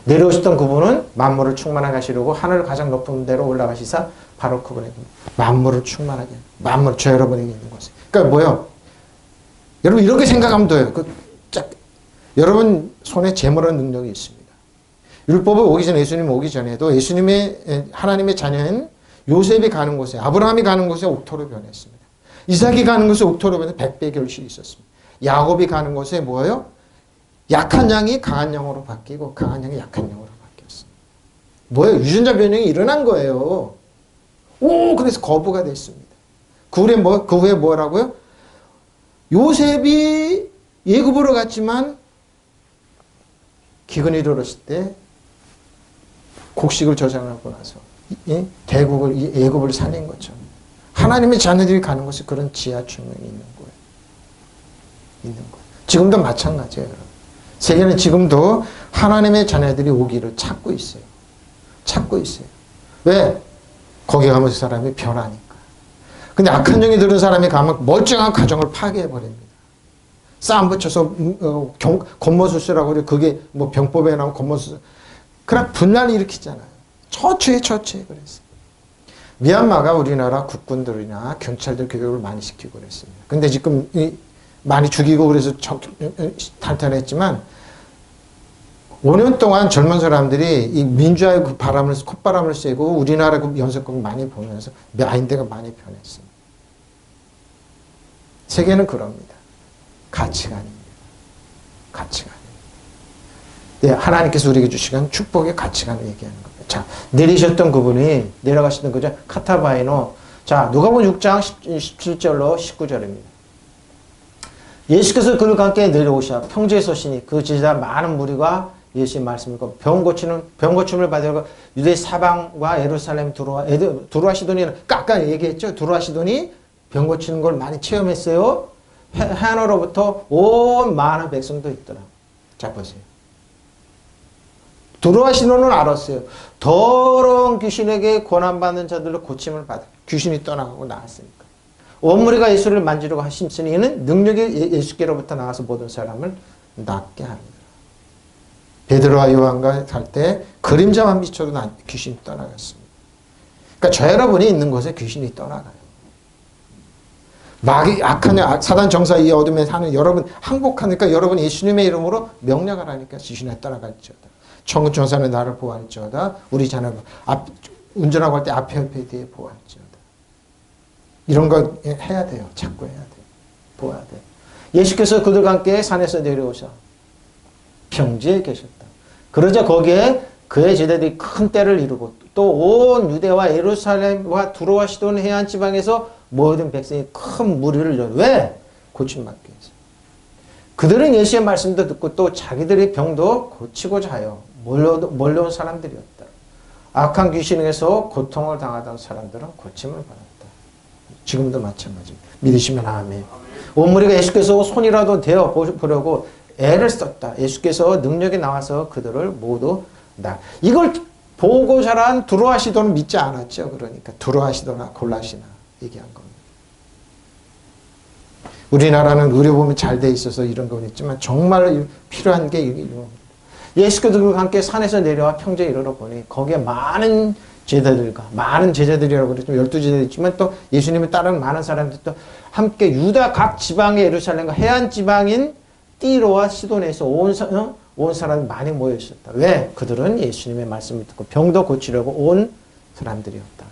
내려오셨던 그분은 만물을 충만하게 하시려고 하늘 가장 높은 데로 올라가시사 바로 그분에게 만물을 충만하게 저 여러분에게 있는 것이. 그러니까 뭐요? 여러분 이렇게 생각하면 돼요. 여러분 손에 재물의 능력이 있습니다. 율법을 오기 전에 예수님 오기 전에도 하나님의 자녀인 요셉이 가는 곳에 아브라함이 가는 곳에 옥토로 변했습니다. 이삭이 가는 곳에 옥토로 변해서 100배 결실이 있었습니다. 야곱이 가는 곳에 뭐예요? 약한 양이 강한 양으로 바뀌고 강한 양이 약한 양으로 바뀌었어요. 뭐예요? 유전자 변형이 일어난 거예요. 그래서 거부가 됐습니다. 그 후에 뭐라고요? 요셉이 예굽으로 갔지만 기근이 들었을 때 곡식을 저장하고 나서 예굽을 살린 것처럼 하나님의 자녀들이 가는 곳에 그런 지하 충명이 있는 거예요. 지금도 마찬가지예요, 여러분. 세계는 지금도 하나님의 자녀들이 오기를 찾고 있어요. 왜? 거기 가면 그 사람이 변하니까. 근데 악한 영이 들은 사람이 가면 멀쩡한 가정을 파괴해버립니다. 싸움 붙여서 겉모술수라고 그래. 그게 뭐 병법에 나오면 겉모술수. 그냥 분란을 일으키잖아요. 처치해 그랬어요. 미얀마가 우리나라 국군들이나 경찰들 교육을 많이 시키고 그랬습니다. 근데 지금 많이 죽이고 그래서 탄탄했지만 5년 동안 젊은 사람들이 이 민주화의 그 콧바람을 쐬고 우리나라 그 연설곡 많이 보면서 마인드가 많이 변했습니다. 세계는 그럽니다. 가치관입니다. 네, 하나님께서 우리에게 주시는 축복의 가치관을 얘기하는 겁니다. 자, 내리셨던 그분이 내려가시던 거죠. 카타바이노 자, 누가복음 6장 17절로 19절입니다. 예수께서 그들과 함께 내려오셔 평지에 서시니 그 지지자 많은 무리가 예수의 말씀을 듣고 병 고침을 받으려고 유대 사방과 예루살렘 두루와 시도니는 아까 얘기했죠. 두루와 시도니 병 고치는 걸 많이 체험했어요. 해안으로부터 온 많은 백성도 있더라. 자, 보세요. 두루와 시도는 알았어요. 더러운 귀신에게 고난받는 자들로 고침을 받아 귀신이 떠나가고 나왔으니까. 온 무리가 예수를 만지려고 하심쓰니 이는 능력이 예수께로부터 나와서 모든 사람을 낫게 합니다. 베드로와 요한과 갈 때 그림자만 비춰도 귀신이 떠나갔습니다. 그러니까 저 여러분이 있는 곳에 귀신이 떠나가요. 마귀 악한 사단 정사 이 어둠에 사는 여러분 항복하니까 여러분 예수님의 이름으로 명령하라니까 귀신이 떠나갈지어다. 천국 전사는 나를 보호할지어다. 우리 자녀가 운전하고 할 때 앞에 뒤에 보호할지어다. 이런 거 해야 돼요. 자꾸 해야 돼요. 보아야 돼요. 예수께서 그들과 함께 산에서 내려오셔 평지에 계셨다. 그러자 거기에 그의 제자들이 큰 떼를 이루고 또 온 유대와 예루살렘과 두로와 시돈 해안 지방에서 모든 백성이 큰 무리를 이뤄. 왜? 고침받기 위해서. 그들은 예수의 말씀도 듣고 또 자기들의 병도 고치고자 하여 몰려온 사람들이었다. 악한 귀신에게서 고통을 당하던 사람들은 고침을 받았다. 지금도 마찬가지입니다. 믿으시면 아멘. 온 무리가 예수께서 손이라도 대어 보려고 애를 썼다. 예수께서 능력이 나와서 그들을 모두 이걸 보고 자란 두로와 시도는 믿지 않았죠. 그러니까 두로와 시도나 골라시나 얘기한 겁니다. 우리나라는 의료보험이 잘 돼 있어서 이런 건 있지만 정말 필요한 게 이겁니다. 예수께서 함께 산에서 내려와 평지에 이르러 보니 거기에 많은 제자들이라고 그랬죠. 12제자들 있지만 또 예수님을 따르는 많은 사람들이 또 함께 유다 각 지방의 예루살렘과 해안 지방인 띠로와 시돈에서 온 사람이 많이 모여 있었다. 왜? 그들은 예수님의 말씀을 듣고 병도 고치려고 온 사람들이었다.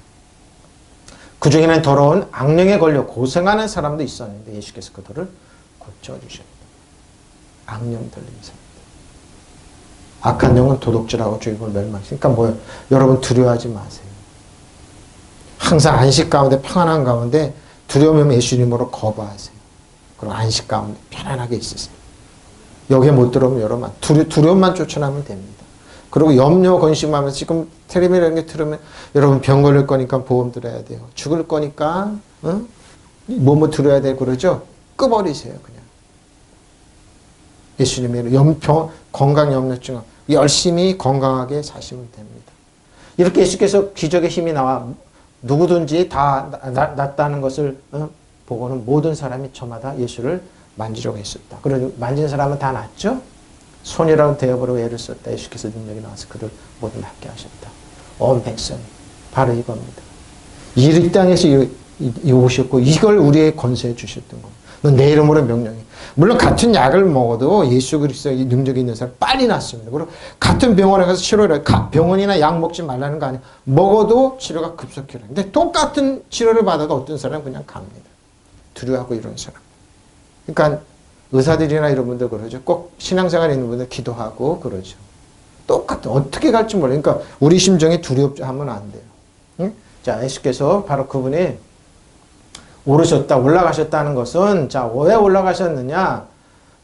그 중에는 더러운 악령에 걸려 고생하는 사람도 있었는데 예수께서 그들을 고쳐주셨다. 악령 들린 사람. 악한 영은 도둑질하고 죽이고 멸망시키니까 뭐예요? 여러분 두려워하지 마세요. 항상 안식 가운데 평안한 가운데 두려우면 예수님으로 거부하세요. 그럼 안식 가운데 편안하게 있으세요. 여기에 못 들어오면 여러분 두려움만 쫓아나면 됩니다. 그리고 염려 근심하면서 지금 텔레비전 게 들으면 여러분 병 걸릴 거니까 보험 들어야 돼요. 죽을 거니까 뭐 들어야 돼 그러죠? 끄버리세요 그냥. 예수님의 건강 염려증 열심히 건강하게 사시면 됩니다. 이렇게 예수께서 기적의 힘이 나와 누구든지 다 낫다는 것을 보고는 모든 사람이 저마다 예수를 만지려고 했었다. 그리고 만진 사람은 다 낫죠? 손이라고 대어보려고 애를 썼다. 예수께서 능력이 나와서 그들 모두 낫게 하셨다. 온 백성이 바로 이겁니다. 이 땅에서 오셨고 이걸 우리의 권세에 주셨던 겁니다. 너 내 이름으로 명령해. 물론 같은 약을 먹어도 예수 그리스도의 능력이 있는 사람 빨리 낫습니다. 그리고 같은 병원에 가서 치료를 병원이나 약 먹지 말라는 거 아니에요. 먹어도 치료가 급속히 일어나요. 근데 똑같은 치료를 받아도 어떤 사람은 그냥 갑니다. 두려워하고 이런 사람. 그러니까 의사들이나 이런 분들 그러죠. 꼭 신앙생활에 있는 분들 기도하고 그러죠. 똑같아. 어떻게 갈지 몰라요. 그러니까 우리 심정이 두렵지 하면 안 돼요. 응? 자, 예수께서 바로 그분이 올라가셨다는 것은 자, 왜 올라가셨느냐?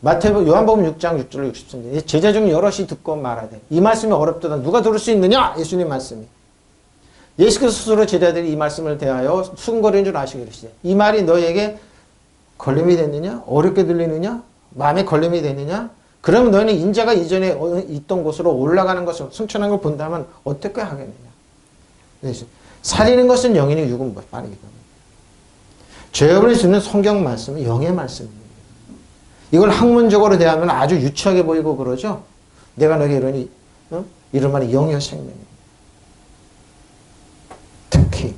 요한복음 6장 6절 63절. 제자 중 여럿이 듣고 말하되 이 말씀이 어렵도다. 누가 들을 수 있느냐? 예수님 말씀이. 예수께서 스스로 제자들이 이 말씀을 대하여 수근거리는 줄 아시게 되시되 이 말이 너에게 걸림이 됐느냐? 어렵게 들리느냐? 마음에 걸림이 됐느냐? 그러면 너희는 인자가 이전에 있던 곳으로 올라가는 것을 승천한 걸 본다면 어떻게 하겠느냐? 살리는 것은 영이니 육은 빠르기다. 저 여러분이 듣는 성경 말씀은 영의 말씀입니다. 이걸 학문적으로 대하면 아주 유치하게 보이고 그러죠? 내가 너에게 이러니 이런 말이 영이요 생명입니다. 특히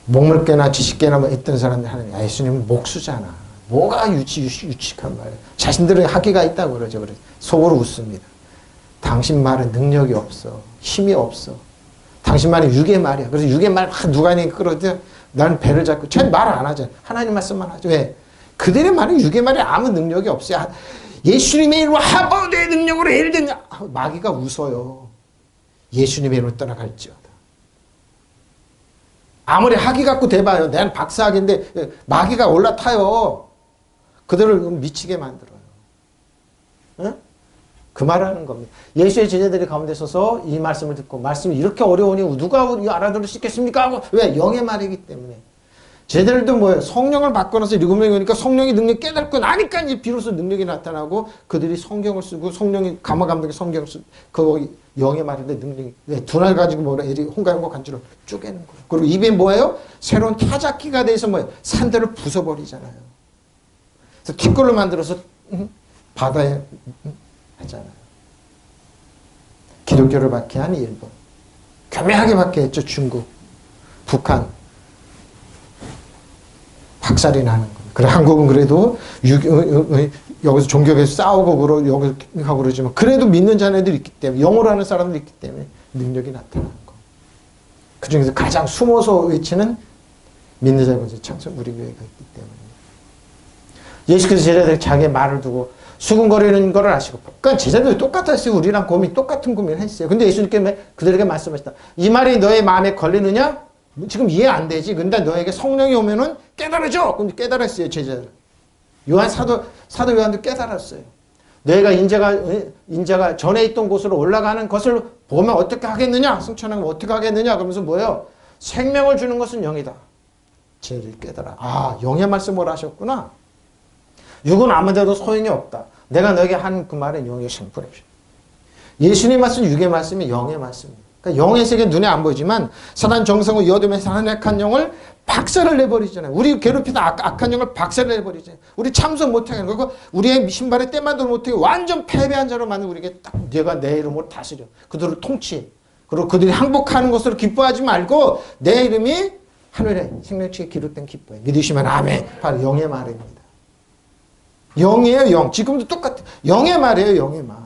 목물개나 지식개나 뭐 했던 사람들 하는 예수님은 목수잖아. 뭐가 유치한 말이야. 자신들의 학위가 있다고 그러죠. 그래서 속으로 웃습니다. 당신 말은 능력이 없어. 힘이 없어. 당신 말은 육의 말이야. 그래서 육의 말 누가 끌어도 나는 배를 잡고 잘 말 안 하잖아. 하나님 말씀만 하죠. 왜? 그들의 말은 육의 말에 아무 능력이 없어요. 예수님의 이름으로 하버드의 능력으로 예를 들냐. 마귀가 웃어요. 예수님의 이름으로 떠나갈지어다. 아무리 학위 갖고 대봐요. 나는 박사학위인데 마귀가 올라타요. 그들을 미치게 만들어요. 응? 그 말하는 겁니다. 예수의 제자들이 가운데 서서 이 말씀을 듣고 말씀이 이렇게 어려우니 누가 알아들을 수 있겠습니까? 하고 왜? 영의 말이기 때문에. 제자들도 뭐예요? 성령을 받고 나서 7명이 오니까 성령의 능력이 깨닫고 나니까 이제 비로소 능력이 나타나고 그들이 성경을 쓰고 성령이 감화감독의 성경을 쓰고 그 영의 말인데 능력이 왜? 두 날 가지고 뭐라 애들이 홍가영과 간주를 쪼개는 거예요. 그리고 입에 뭐예요? 새로운 타작기가 돼서 뭐예요? 산들을 부숴버리잖아요. 그래서 뒷골을 만들어서 바다에 하잖아요. 기독교를 박해한 일본, 교묘하게 박해했죠. 중국, 북한, 박살이 나는 거예요. 그래 한국은 그래도 여기서 종교에서 싸우고 여기서 하고 그러지만 그래도 믿는 자녀들이 있기 때문에 영어로 하는 사람들이 있기 때문에 능력이 나타나는 거. 그 중에서 가장 숨어서 외치는 믿는 자의 권세 창설 우리 교회가 있기 때문에 예수께서 제자들이 자기의 말을 두고 수군거리는 거를 아시고 그러니까 제자들이 똑같았어요. 우리랑 똑같은 고민을 했어요. 근데 예수님께서 그들에게 말씀하셨다. 이 말이 너의 마음에 걸리느냐? 지금 이해 안 되지. 근데 너에게 성령이 오면은 깨달아져. 그럼 깨달았어요, 제자들. 사도 요한도 깨달았어요. 너희가 인자가 전에 있던 곳으로 올라가는 것을 보면 어떻게 하겠느냐? 승천하면 어떻게 하겠느냐? 그러면서 뭐예요? 생명을 주는 것은 영이다. 제자들이 깨달아. 아, 영의 말씀을 하셨구나. 육은 아무데도 소용이 없다. 내가 너에게 한 그 말은 영의 생명이다. 예수님 말씀, 육의 말씀이 영의 말씀입니다. 그러니까 영의 세계 눈에 안 보이지만 사단 정성을 이어두면서 한 악한 영을 박살을 내버리잖아요. 우리 괴롭히다 악한 영을 박살을 내버리잖아요. 우리 참선 못하게 하는 거고 우리의 신발에 때만도 못하게 완전 패배한 자로 만든 우리에게 딱 내가 내 이름으로 다스려. 그들을 통치해. 그리고 그들이 항복하는 것으로 기뻐하지 말고 내 이름이 하늘에 생명책에 기록된 기뻐해. 믿으시면 아멘. 바로 영의 말입니다. 영이에요, 영. 지금도 똑같아요. 영의 말이에요, 영의 말.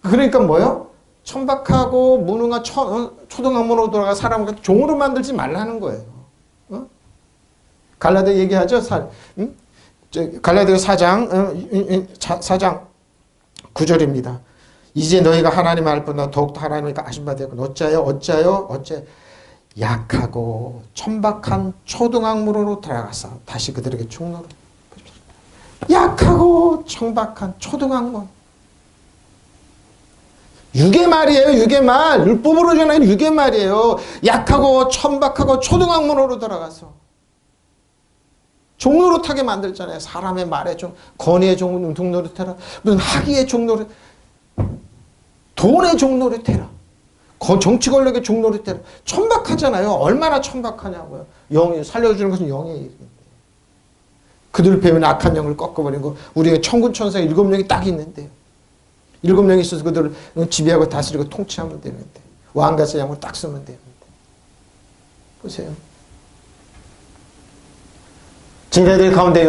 그러니까 뭐요? 천박하고 무능한 초등학문으로 돌아가 사람을 종으로 만들지 말라는 거예요. 어? 갈라디아 얘기하죠? 갈라디아 4장 9절입니다. 이제 너희가 하나님 알 뿐나 더욱더 하나님을 아신 바 되고 어찌하여 약하고 천박한 초등학문으로 돌아가서 다시 그들에게 종로로 약하고 천박한 초등학문. 육의 말이에요. 육의 말. 율법으로 전하는 육의 말이에요. 약하고 천박하고 초등학문으로 돌아가서 종노릇하게 만들잖아요. 사람의 말에 좀 권위의 종노릇해라. 무슨 학위의 종노릇, 돈의 종노릇해라. 정치 권력의 종노릇해라. 천박하잖아요. 얼마나 천박하냐고요. 영이 살려주는 것은 영의 일인데. 그들 배우는 악한 영을 꺾어버리고 우리가 천군천사 7명이 딱 있는데요. 7명이 있어서 그들을 지배하고 다스리고 통치하면 되는데 왕가서 양을 딱 쓰면 되는데 보세요. 제자들 가운데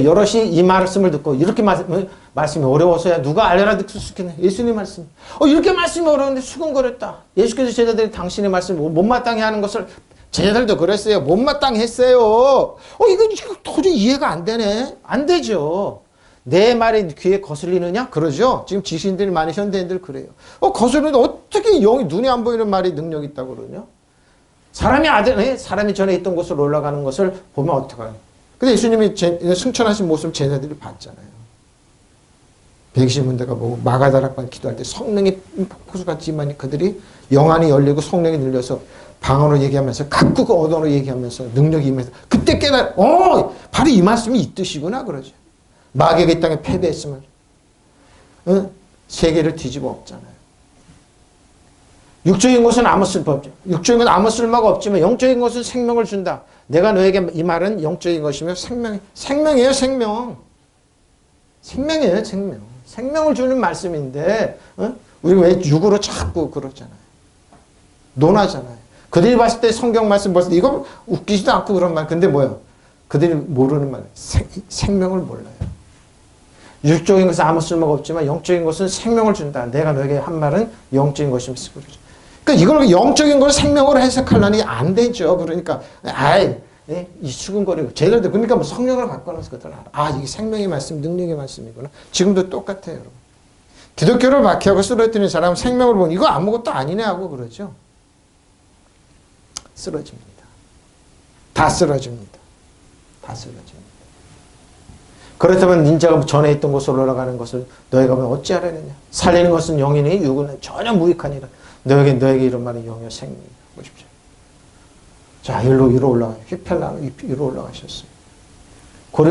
여럿이 이 말씀을 듣고 이렇게 말씀이 어려워서야 누가 알아듣을 수 있겠네. 예수님 말씀. 이렇게 말씀이 어려운데 수근거렸다. 예수께서 제자들이 당신의 말씀을 못마땅해 하는 것을 제자들도 그랬어요. 못마땅해 했어요. 이거 도저히 이해가 안 되네. 안 되죠. 내 말이 귀에 거슬리느냐? 그러죠. 지금 지신들이 많이 현대인들 그래요. 거슬리는데 어떻게 영이 눈에 안 보이는 말이 능력이 있다고 그러냐? 사람이 전에 있던 곳으로 올라가는 것을 보면 어떡하냐? 근데 예수님이 승천하신 모습을 제자들이 봤잖아요. 120문대가 보고 마가다락방 기도할 때 성령이 폭포수같지만 그들이 영안이 열리고 성령이 늘려서 방언으로 얘기하면서 각국 언어로 얘기하면서 능력이 임해서 그때 바로 이 말씀이 이 뜻이구나 그러죠. 마귀가 이 땅에 패배했으면 세계를 뒤집어 엎잖아요. 육적인 것은 아무 쓸모 없죠. 육적인 것은 아무 쓸모가 없지만 영적인 것은 생명을 준다. 내가 너에게 이 말은 영적인 것이며 생명이에요, 생명. 생명이에요, 생명. 생명을 주는 말씀인데 우리가 왜 육으로 자꾸 그러잖아요. 논하잖아요. 그들이 봤을 때 성경 말씀 벌써 이거 웃기지도 않고 그런 말. 근데 뭐예요? 그들이 모르는 말. 생명을 몰라요. 육적인 것은 아무 쓸모가 없지만 영적인 것은 생명을 준다. 내가 너에게 한 말은 영적인 것이면 쓰고 그러죠. 그러니까 이걸 영적인 걸 생명으로 해석하려니 안 되죠. 그러니까 이 수근거리고 제자들 그러니까 뭐 성령을 갖고 나서 그들 알아. 이게 생명의 말씀, 능력의 말씀이구나. 지금도 똑같아요, 여러분. 기독교를 박해하고 쓰러뜨리는 사람은 생명을 보면 이거 아무것도 아니네 하고 그러죠. 쓰러집니다. 다 쓰러집니다. 다 쓰러집니다. 그렇다면 인자가 전에 있던 곳으로 올라가는 것을 너희가 보면 어찌하려느냐. 살리는 것은 영이니 육은 전혀 무익하니라. 너에게 이런 말은 영이요 생명이다. 보십시오. 자, 위로 올라가요. 휘펠라로 위로 올라가셨어요.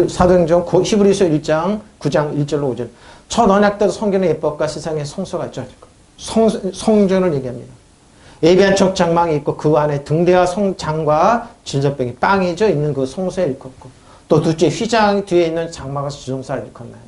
사도행전 히브리서 1장 9장 1절로 5절. 첫 언약 때도 성경의 예법과 세상의 성소가 있죠. 성전을 얘기합니다. 예비한 척 장막이 있고 그 안에 등대와 장과 질저병이 빵이죠. 있는 그 성소에 일컫고 또 둘째 휘장 뒤에 있는 장막을 지성사를 일컫나니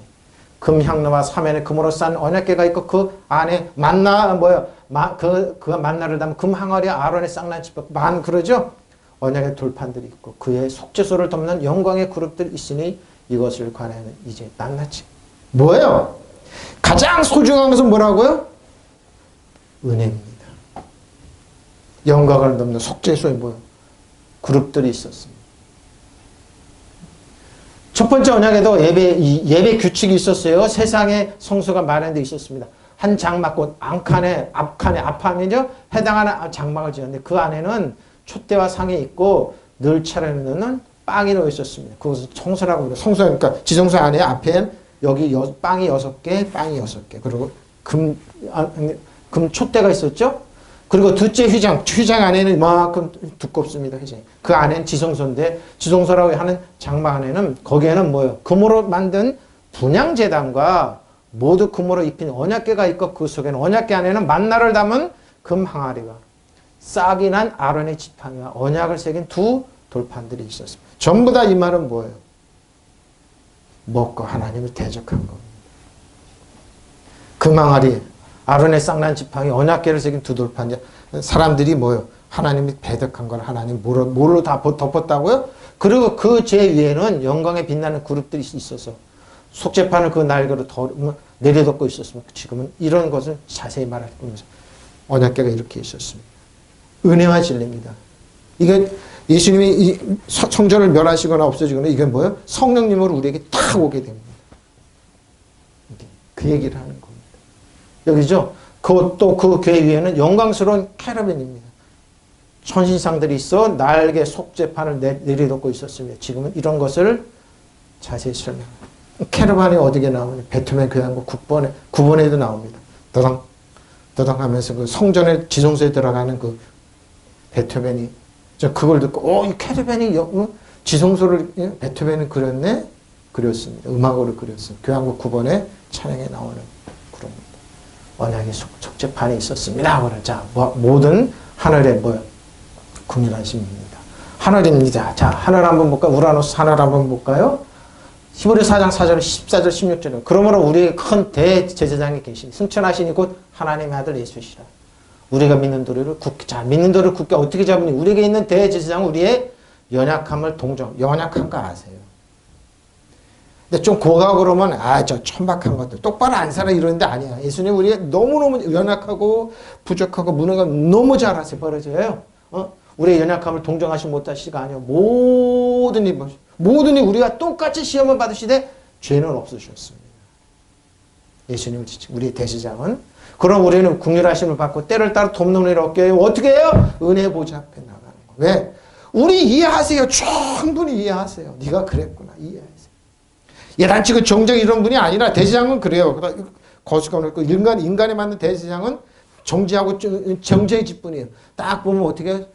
금 향로와 사면에 금으로 싼 언약궤가 있고 그 안에 만나 그 만나를 담은 금 항아리 아론의 쌍난지법 그러죠. 언약의 돌판들이 있고 그의 속죄소를 덮는 영광의 그룹들이 있으니 이것을 관하여는 이제 낱낱이 뭐예요? 가장 소중한 것은 뭐라고요? 은혜입니다. 영광을 넘는 속죄소에 뭐예요? 그룹들이 있었습니다. 첫 번째 언약에도 예배 규칙이 있었어요. 세상에 성소가 마련되어 있었습니다. 한 장막 곧 앞판이죠. 해당하는 장막을 지었는데 그 안에는 촛대와 상이 있고 늘 차려놓는 빵이 놓여 있었습니다. 그것을 성소라고 그래요. 성소, 그러니까 지성소 안에 앞에 여기 빵이 6개, 빵이 6개. 그리고 금 촛대가 있었죠. 그리고 둘째 휘장 안에는 이만큼 두껍습니다. 휘장. 그 안에는 지성소인데 지성소라고 하는 장막 안에는 거기에는 뭐예요? 금으로 만든 분향제단과 모두 금으로 입힌 언약궤가 있고 그 속에는 언약궤 안에는 만나를 담은 금 항아리와 싹이 난 아론의 지팡이와 언약을 새긴 두 돌판들이 있었습니다. 전부 다 이 말은 뭐예요? 먹고 하나님을 대적한 겁니다. 금 항아리, 아론의 쌍난 지팡이, 언약궤를 새긴 두 돌판. 사람들이 뭐예요? 하나님이 대적한 걸 하나님 뭘로 다 덮었다고요? 그리고 그 제 위에는 영광에 빛나는 그룹들이 있어서 속죄판을 그 날개로 내려덮고 있었습니다. 지금은 이런 것을 자세히 말할 뿐이죠. 언약궤가 이렇게 있었습니다. 은혜와 진리입니다. 이게 예수님이 이 성전을 멸하시거나 없어지거나 이게 뭐예요? 성령님으로 우리에게 딱 오게 됩니다. 그 얘기를 하는 겁니다. 여기죠? 또 그 궤 위에는 영광스러운 캐러밴입니다. 천신상들이 있어 날개 속죄판을 내려놓고 있었습니다. 지금은 이런 것을 자세히 설명합니다. 캐러반이 어디에 나오냐? 베토벤 교향곡 9번에도 나옵니다. 더당 하면서 그 성전의 지성소에 들어가는 그 베토벤이 그걸 듣고 이 캐러반이 지성소를 베토벤이 그렸습니다. 음악으로 그렸습니다. 교향곡 9번에 찬양에 나오는 그룹니다. 언약의 속죄판이 있었습니다. 자, 모든 하늘의 국민하심입니다. 하늘입니다. 자, 하늘 한번 볼까요? 우라노스 하늘 한번 볼까요? 히브리 4장 4절 14절 16절은 그러므로 우리의 큰 대제사장이 계신 승천하시니 곧 하나님의 아들 예수시라. 우리가 믿는 도리를 굳게 어떻게 잡으니 우리에게 있는 대제사장은 우리의 연약함을 연약한 거 아세요? 근데 좀 고가 그러면 저 천박한 것들 똑바로 안 살아 이러는데 아니야. 예수님 우리가 너무너무 연약하고 부족하고 무능하고 너무 잘 아세요. 버려져요. 우리의 연약함을 동정하시 못하시가 아니요. 모든 이 우리가 똑같이 시험을 받으시되 죄는 없으셨습니다. 예수님을 우리의 대제사장은 그럼 우리는 긍휼하심을 받고 때를 따라 돕는 은혜를 얻게 해요. 어떻게 해요? 은혜 보좌 앞에 나가는 거. 왜? 우리 이해하세요. 충분히 이해하세요. 네가 그랬구나. 이해하세요. 예단치고 정적 이런 분이 아니라 대제사장은 그래요. 거수가 없고 인간에 맞는 대제사장은 정지하고 정죄의 직분이에요. 딱 보면 어떻게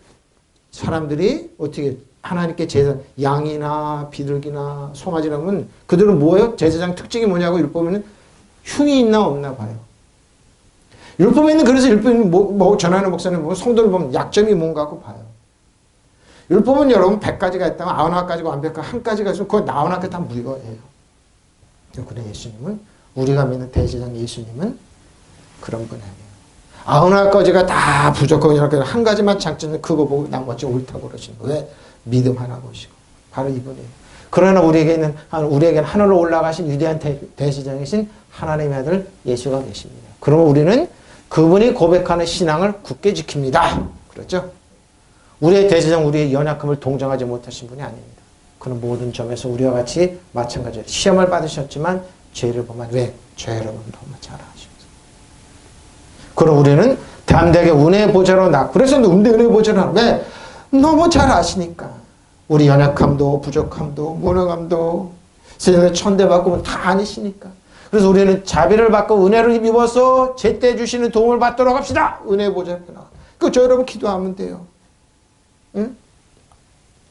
사람들이 어떻게 하나님께 제사 양이나 비둘기나 송아지라면 그들은 뭐예요? 제사장 특징이 뭐냐고 율법에는 흉이 있나 없나 봐요. 율법에는 그래서 율법은 전하는 목사님 보면 성도를 보면 약점이 뭔가 하고 봐요. 율법은 여러분 100가지가 있다면 99가지가 완벽한 한 가지가 있으면 그거 99개 다 무효예요. 그런데 예수님은 우리가 믿는 대제사장 예수님은 그런 분 아니에요. 99가지가 다 부족하고 이렇게 한 가지만 장점은 그거 보고 나머지 옳다고 그러시는 거예요. 왜? 믿음 하나 보시고 바로 이분이에요. 그러나 우리에게는 하늘로 올라가신 위대한 대제사장이신 하나님의 아들 예수가 계십니다. 그러면 우리는 그분이 고백하는 신앙을 굳게 지킵니다. 그렇죠? 우리의 대제사장 우리의 연약함을 동정하지 못하신 분이 아닙니다. 그는 모든 점에서 우리와 같이 마찬가지로 시험을 받으셨지만 죄를 보면 왜? 죄를 너무 잘 아시면서. 그럼 우리는 담대하게 은혜의 보좌로 그래서 은혜의 보좌로 왜? 너무 잘 아시니까. 우리 연약함도 부족함도 무능함도 세상에 천대받고 다 아니시니까. 그래서 우리는 자비를 받고 은혜를 입어서 제때 주시는 도움을 받도록 합시다. 은혜 보좌 앞에 나가. 저 여러분 기도하면 돼요. 응?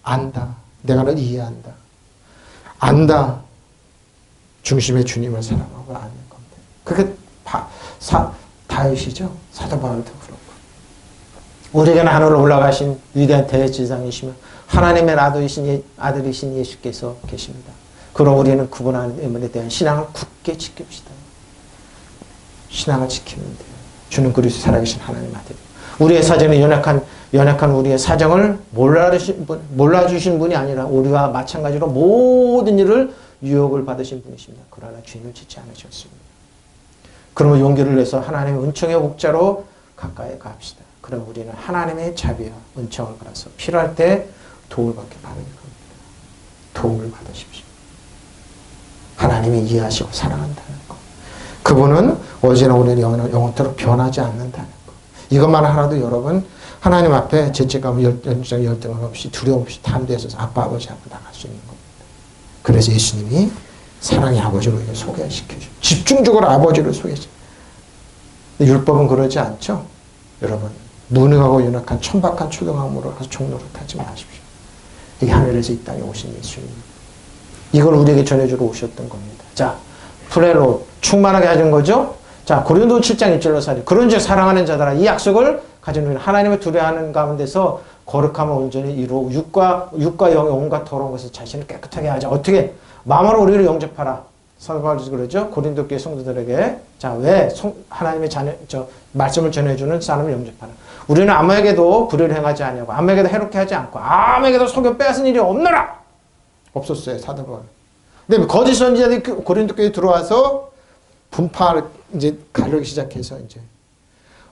안다. 내가 널 이해한다. 안다. 중심의 주님을 사랑하고 아는 겁니다. 그게 다윗이죠. 사도 바울도 그렇고. 우리에게는 하늘로 올라가신 위대한 대지상이시며 하나님의 아들이신 예수께서 계십니다. 그럼 우리는 그분 안에 대한 신앙을 굳게 지킵시다. 신앙을 지키면 돼요. 주는 그리스도 살아계신 하나님 아들. 우리의 사정에 연약한 우리의 사정을 몰라주신 분이 아니라 우리와 마찬가지로 모든 일을 유혹을 받으신 분이십니다. 그러나 죄를 짓지 않으셨습니다. 그러면 용기를 내서 하나님의 은총의 목자로 가까이 갑시다. 그럼 우리는 하나님의 자비와 은총을 받아서 필요할 때 도움을 받게 받는 겁니다. 도움을 받으십시오. 하나님이 이해하시고 사랑한다는 것. 그분은 어제나 오늘 영원토록 변하지 않는다는 것. 이것만 하나도 여러분 하나님 앞에 죄책감, 열등감 없이 두려움 없이 담대해서 아빠 아버지 앞에 나갈 수 있는 겁니다. 그래서 예수님이 사랑의 아버지로 소개시켜줘. 집중적으로 아버지를 소개시켜. 율법은 그러지 않죠? 여러분 무능하고 연약한 천박한 초등학으로 가서 종노릇하지 마십시오. 이 하늘에서 이 땅에 오신 예수님. 이걸 우리에게 전해주러 오셨던 겁니다. 자, 플레로 충만하게 하신 거죠? 자, 고린도 7장 1절로 사리. 그런즉 사랑하는 자들아 이 약속을 가진 우리는 하나님을 두려워하는 가운데서 거룩함을 온전히 이루어 육과 영의 온갖 더러운 것을 자신을 깨끗하게 하자. 어떻게? 마음으로 우리를 영접하라. 사도 바울이 그러죠? 고린도 교회 성도들에게. 자, 왜 하나님의 말씀을 전해주는 사람을 영접하라. 우리는 아무에게도 불의를 행하지 아니하고 아무에게도 해롭게 하지 않고 아무에게도 속여 빼앗은 일이 없노라. 없었어요, 사도 바울. 근데 거짓 선지자들이 고린도 교회에 들어와서 분파를 이제 가르기 시작해서 이제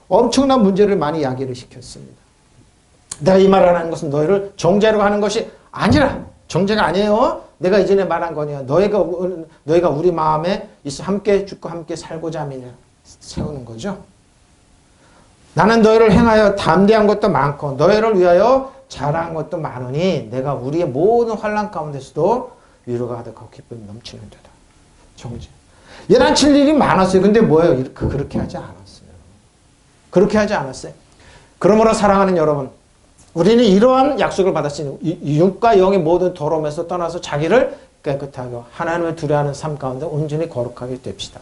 엄청난 문제를 많이 야기를 시켰습니다. 내가 이 말을 하는 것은 너희를 정죄하려고 하는 것이 아니라 정죄가 아니에요. 내가 이전에 말한 거냐. 너희가 우리 마음에 있어 함께 죽고 함께 살고자 함이냐. 세우는 거죠. 나는 너희를 행하여 담대한 것도 많고 너희를 위하여 자랑한 것도 많으니 내가 우리의 모든 환난 가운데서도 위로가 가득하고 기쁨이 넘치는 데다. 정죄. 예단칠 일이 많았어요. 근데 뭐예요? 그렇게 하지 않았어요. 그렇게 하지 않았어요. 그러므로 사랑하는 여러분, 우리는 이러한 약속을 받았으니 육과 영의 모든 더러움에서 떠나서 자기를 깨끗하게 하나님을 두려워하는 삶 가운데 온전히 거룩하게 됩시다.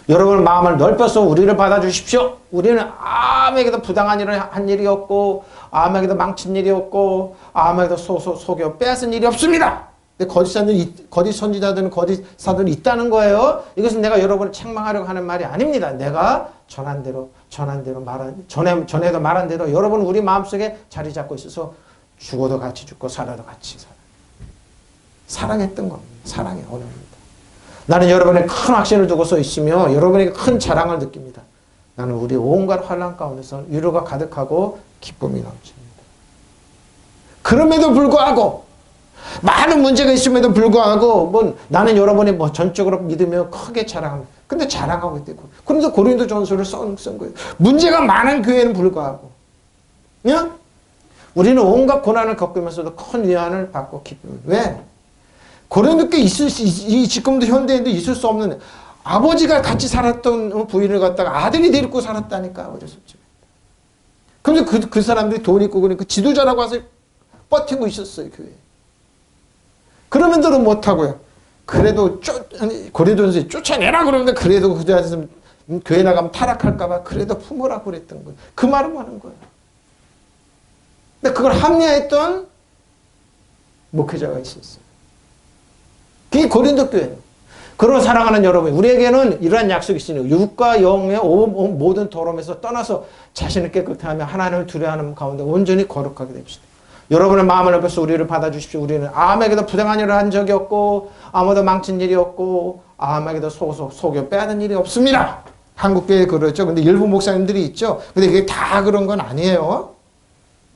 여러분 마음을 넓혀서 우리를 받아주십시오. 우리는 아무에게도 부당한 일을 한 일이 없고 아무에게도 망친 일이 없고 아무에게도 속여 빼앗은 일이 없습니다. 근데 거짓 선지자들은 거짓 사도들이 있다는 거예요. 이것은 내가 여러분을 책망하려고 하는 말이 아닙니다. 내가 전해도 말한 대로 여러분 우리 마음속에 자리 잡고 있어서 죽어도 같이 죽고 살아도 같이 살아. 사랑했던 겁니다. 사랑의 언어입니다. 나는 여러분의 큰 확신을 두고 서 있으며 여러분에게 큰 자랑을 느낍니다. 나는 우리 온갖 환난 가운데서 위로가 가득하고 기쁨이 넘칩니다. 그럼에도 불구하고 많은 문제가 있음에도 불구하고 나는 여러분이 전적으로 믿으며 크게 자랑합니다. 근데 자랑하고 있대고. 그래서 고린도 전서를 쓴 거예요. 문제가 많은 교회는 불구하고. 예? 우리는 온갖 고난을 겪으면서도 큰 위안을 받고 기쁨을. 왜? 고린도 교회 지금도 현대에도 있을 수 없는 아버지가 같이 살았던 부인을 갖다가 아들이 데리고 살았다니까. 어쩔 수 없지. 그런데 그 사람들이 돈 있고 그러니까 지도자라고 와서 버티고 있었어요. 교회에. 그러면도 못하고요. 그래도 고린도전서에 쫓아내라 그러는데 그래도 그자에서 교회 나가면 타락할까봐 그래도 품으라고 그랬던 거예요. 그 말은 하는 거예요. 근데 그걸 합리화했던 목회자가 있었어요. 그게 고린도 교회예요. 그런 사랑하는 여러분, 우리에게는 이러한 약속이 있으니 육과 영의 모든 더러움에서 떠나서 자신을 깨끗하게 하며 하나님을 두려워하는 가운데 온전히 거룩하게 됩시다. 여러분의 마음을 넓혀서 우리를 받아주십시오. 우리는 아무에게도 부당한 일을 한 적이 없고 아무도 망친 일이 없고 아무에게도 속여 빼앗은 일이 없습니다. 한국교회 그렇죠. 근데 일부 목사님들이 있죠. 근데 그게 다 그런 건 아니에요.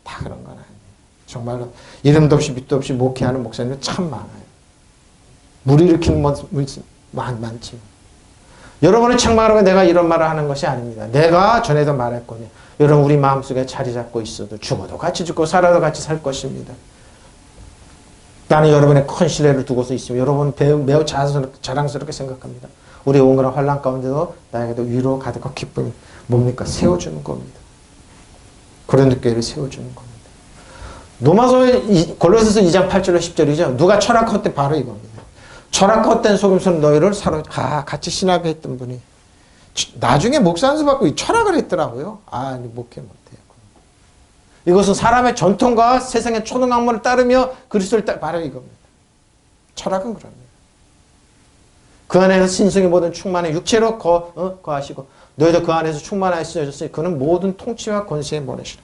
다 그런 건 아니에요. 정말로 이름도 없이 밑도 없이 목회하는 목사님은 참 많아요. 물 일으키는 많지. 여러분을 책망하라고 내가 이런 말을 하는 것이 아닙니다. 내가 전에도 말했거든요. 여러분 우리 마음속에 자리 잡고 있어도 죽어도 같이 죽고 살아도 같이 살 것입니다. 나는 여러분의 큰 신뢰를 두고서 있으면 여러분 매우 자랑스럽게 생각합니다. 우리 온갖 환난 가운데도 나에게도 위로 가득한 기쁨이 뭡니까? 세워주는 겁니다. 그런 교회를 세워주는 겁니다. 로마서 골로새서 2장 8절로 10절이죠. 누가 철학 헛된 바로 이겁니다. 철학 헛된 속임수로 너희를 같이 신학했던 분이 나중에 목사 안수 받고 철학을 했더라고요. 목회 못해요. 이것은 사람의 전통과 세상의 초등학문을 따르며 그리스도를 바로 이겁니다. 철학은 그럽니다. 그 안에서 신성의 모든 충만에 육체로 거하시고 너희도 그 안에서 충만하셨으니 그는 모든 통치와 권세에 모내시라.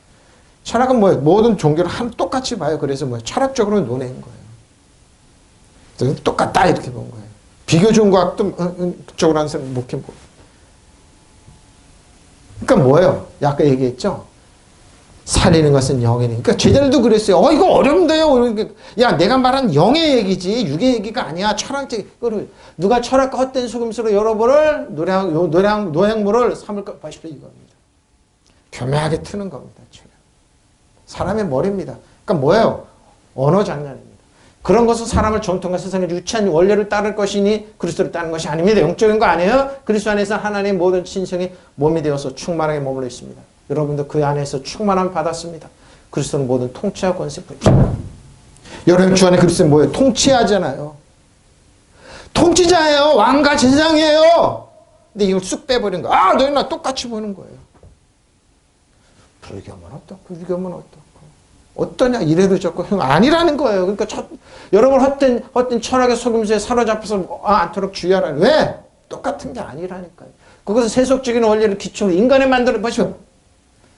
철학은 뭐예요? 모든 종교를 똑같이 봐요. 그래서 철학적으로 논하는 거예요. 똑같다 이렇게 본 거예요. 비교 종교학도 그쪽으로 하는 사람 목회 못. 그러니까 뭐예요? 아까 얘기했죠? 살리는 것은 영이니. 그러니까 제자들도 그랬어요. 이거 어렵네요. 야, 내가 말한 영의 얘기지 육의 얘기가 아니야. 철학적. 누가 철학과 헛된 속임수로 여러분을 노약물을 삼을까 보십시오 이겁니다. 교묘하게 트는 겁니다. 사람의 머리입니다. 그러니까 뭐예요? 언어 장난입니다. 그런 것은 사람을 전통과 세상의 유치한 원리를 따를 것이니 그리스도를 따르는 것이 아닙니다. 영적인 거 아니에요? 그리스도 안에서 하나님의 모든 신성이 몸이 되어서 충만하게 머물러 있습니다. 여러분도 그 안에서 충만함을 받았습니다. 그리스도는 모든 통치와 권세 부입니다. 여러분 주 안에 그리스도는 뭐예요? 통치하잖아요. 통치자예요. 왕과 제사장이에요. 근데 이걸 쑥 빼버린 거. 너희 나 똑같이 보는 거예요. 불교면 어떻고 유교면 어떻고 어떠냐 이래도 좋고 아니라는 거예요. 그러니까 여러분 헛된 철학의 속임수에 사로잡혀서 않도록 주의하라. 왜? 똑같은 게 아니라니까요. 그것은 세속적인 원리를 기초로 인간에 만들어 보시오.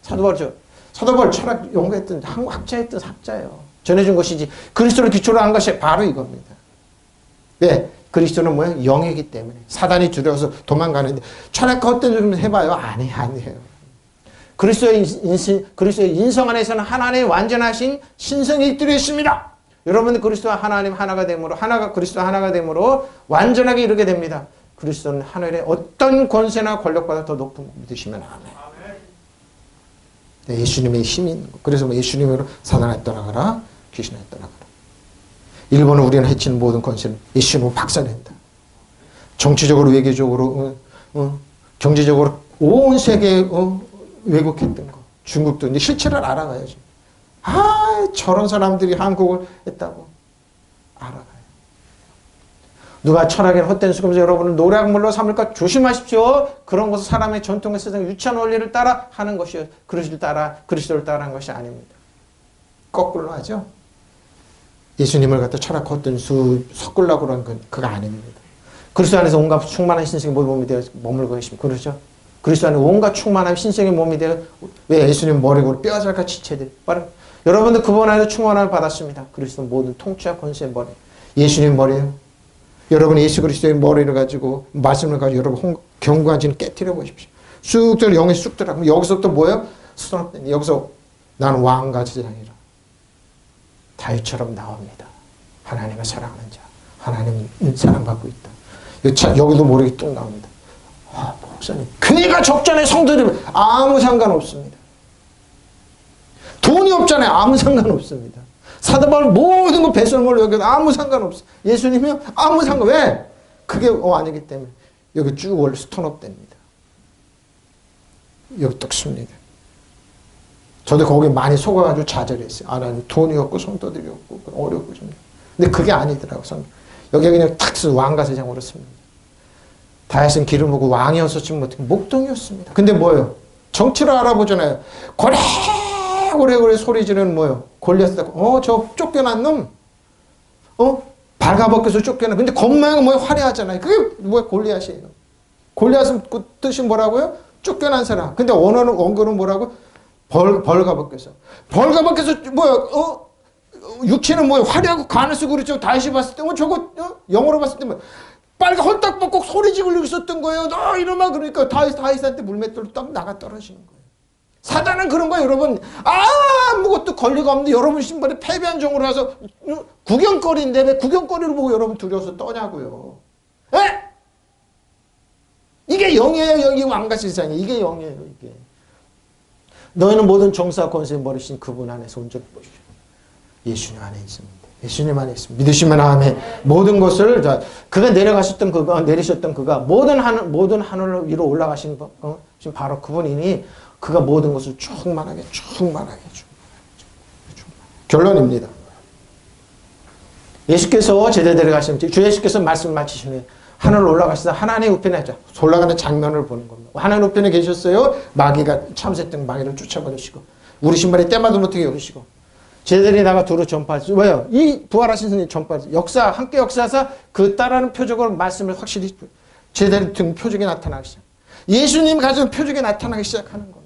사도바울 철학 연구했던 학자였던 학자예요. 전해준 것이지 그리스도를 기초로 한 것이 바로 이겁니다. 왜? 그리스도는 뭐예요? 영이기 때문에 사단이 두려워서 도망가는데 철학과 헛된 좀 해봐요. 아니에요. 그리스도의 인성 안에서는 하나님의 완전하신 신성이 깃들어 있습니다. 여러분들 그리스도와 하나님 하나가 됨으로 그리스도와 하나가 됨으로 완전하게 이르게 됩니다. 그리스도는 하늘의 어떤 권세나 권력보다 더 높은 믿으시면 아멘. 예수님의 힘이 있는 거. 그래서 예수님으로 사단에 떠나가라, 귀신에 떠나가라. 일본은 우리는 해치는 모든 권세를 예수님으로 박살낸다. 정치적으로, 외교적으로, 경제적으로 온 세계에 왜곡했던 거. 중국도 이제 실체를 알아가야지. 저런 사람들이 한국을 했다고 알아가요. 누가 철학의 헛된 수금에서 여러분을 노략물로 삼을까 조심하십시오. 그런 것은 사람의 전통의 세상 유치한 원리를 따라 하는 것이요. 그리스도를 따라 한 것이 아닙니다. 거꾸로 하죠. 예수님을 갖다 철학 헛된 섞으려고 그런 건 그거 아닙니다. 그리스도 안에서 온갖 충만한 신성의 몸이 되어 머물고 계십니다. 그렇죠? 그리스도 안에 온갖 충만한 신성의 몸이 되어 왜 예수님 머리고 뼈살과 지체들 여러분들 그분 안에서 충만함을 받았습니다. 그리스도 모든 통치와 권세의 머리. 예수님 머리예요. 여러분 예수 그리스도의 머리를 가지고 말씀을 가지고 여러분 경관지는 깨뜨려 보십시오. 쑥 들어 영이 쑥 들어. 그럼 여기서부터 뭐예요? 여기서 나는 왕과 제사장이라. 다윗처럼 나옵니다. 하나님을 사랑하는 자. 하나님은 사랑받고 있다. 여기도 모르게 뚝 나옵니다. 목사님, 교회가 적잖아요. 성도들은 아무 상관없습니다. 돈이 없잖아요. 아무 상관없습니다. 사도바울 모든 거 배설물로 여기도 아무 상관없어요. 예수님이요? 아무 상관. 왜? 그게 아니기 때문에 여기 쭉 원래 스톤업 됩니다. 여기 딱 씁니다. 저도 거기 많이 속아가지고 좌절했어요. 나는 돈이 없고 성도들이 없고 어렵고 좀. 근데 그게 아니더라고. 여기 그냥 탁 써 왕과 제사장으로 씁니다. 다윗은 기름 부고 왕이었었지만 어떻게 목동이었습니다. 근데 뭐예요? 정치를 알아보잖아요. 고래 소리 지르는 뭐예요? 골리앗 저 쫓겨난 놈. 발가벗겨서 쫓겨난. 근데 겉모양은 뭐예요? 화려하잖아요. 그게 뭐예요? 골리앗이에요. 골리앗은 그 뜻이 뭐라고요? 쫓겨난 사람. 근데 원고는 뭐라고? 벌가벗겨서. 벌가벗겨서 뭐예요? 육체는 뭐예요? 화려하고 간을 쓰고 그렇죠. 다윗이 봤을 때 저거 영어로 봤을 때 뭐 빨간 헐떡 벗고 소리 지르고 있었던 거예요. 너 이러면 그러니까 다윗한테 물맷돌로 딱 나가 떨어지는 거예요. 사단은 그런 거예요, 여러분. 아무것도 권리가 없는데 여러분 신발에 패배한 종으로 와서 구경거리인데 왜 구경거리를 보고 여러분 두려워서 떠냐고요. 에? 이게 영이에요, 영이 왕과 세상이. 이게 영이에요, 이게. 너희는 모든 정사 권세의 머리신 그분 안에서 온전히 보시오. 예수님 안에 있습니다. 예수님 안에 있습니다. 믿으시면 아멘. 모든 것을 그가 내려가셨던 그가 내리셨던 그가 모든 하늘 위로 올라가신 지금 바로 그분이니 그가 모든 것을 충만하게 결론입니다. 예수께서 제자 데려가시면 주 예수께서 말씀을 마치신 후에 하늘 올라가시다 하나님의 우편에 올라가는 장면을 보는 겁니다. 하나님 우편에 계셨어요. 마귀가 참새등 마귀를 쫓아버리시고 우리 신발에 때마도 못하게 열으시고 제자들이 나가 두루 전파하죠. 왜요? 이 부활하신 선생님 전파하죠. 함께 역사하사 그 따라하는 표적으로 말씀을 확실히 제자들 등 표적이 나타나기 시작. 예수님 가진 표적이 나타나기 시작하는 겁니다.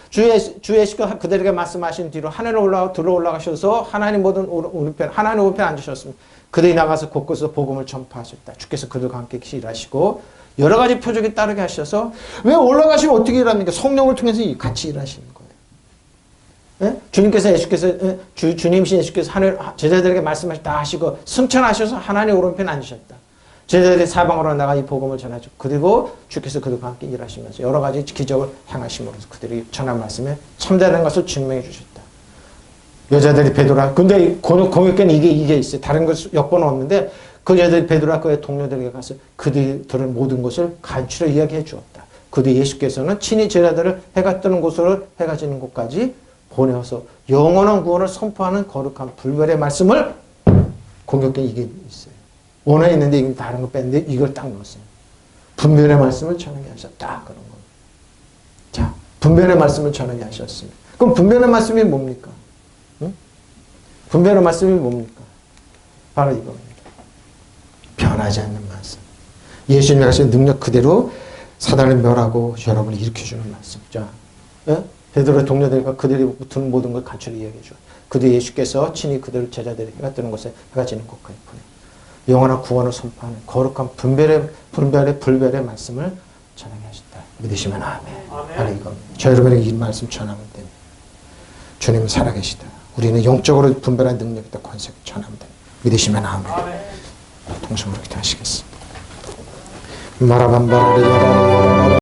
주 예수가 그들에게 말씀하신 뒤로 하늘에 들어 올라가셔서 하나님 모든 오른편 하나님 오른편에 앉으셨습니다. 그들이 나가서 곳곳에서 복음을 전파하셨다. 주께서 그들과 함께 일하시고 여러 가지 표적이 따르게 하셔서 왜 올라가시면 어떻게 일합니까? 성령을 통해서 같이 일하시는 거예요. 예? 주님이신 예수께서 하늘 제자들에게 말씀하시 다 하시고 승천하셔서 하나님 오른편에 앉으셨다. 제자들이 사방으로 나가 이 복음을 전하죠. 그리고 주께서 그들과 함께 일하시면서 여러 가지 기적을 행하심으로써 그들이 전한 말씀에 참되는 것을 증명해 주셨다. 여자들이 베드로라. 근데 공역계는 이게 있어요. 다른 것 여건은 없는데 그 여자들이 베드로와 그의 동료들에게 가서 그들이 들은 모든 것을 간추려 이야기해 주었다. 그뒤 예수께서는 친히 제자들을 해가 뜨는 곳으로 해가 지는 곳까지 보내어서 영원한 구원을 선포하는 거룩한 불멸의 말씀을 공격계 이게 있어요. 원에 있는데 이건 다른 거 뺐는데 이걸 딱 넣었어요. 분별의 말씀을 전하게 하셨다. 그런 거. 자, 분별의 말씀을 전하게 하셨습니다. 그럼 분별의 말씀이 뭡니까? 응? 분별의 말씀이 뭡니까? 바로 이겁니다. 변하지 않는 말씀. 예수님이 하신 능력 그대로 사단을 멸하고 여러분을 일으켜주는 말씀. 자, 베드로의 동료들과 그들이 붙은 모든 걸 간추려 이야기해 줘. 그들 예수께서 친히 그들을 제자들이 해가 뜨는 곳에 해가 지는 곳까지 보내. 영원한 구원을 선포하는 거룩한 불별의 말씀을 전하게 하셨다. 믿으시면 아멘. 바로 이겁니다. 저 여러분에게 이 말씀 전하면 됩니다. 주님은 살아계시다. 우리는 영적으로 분별한 능력이 있다. 권세가 전하면 됩니다. 믿으시면 아멘. 동성으로 기도하시겠습니다. 마라밤바라리야라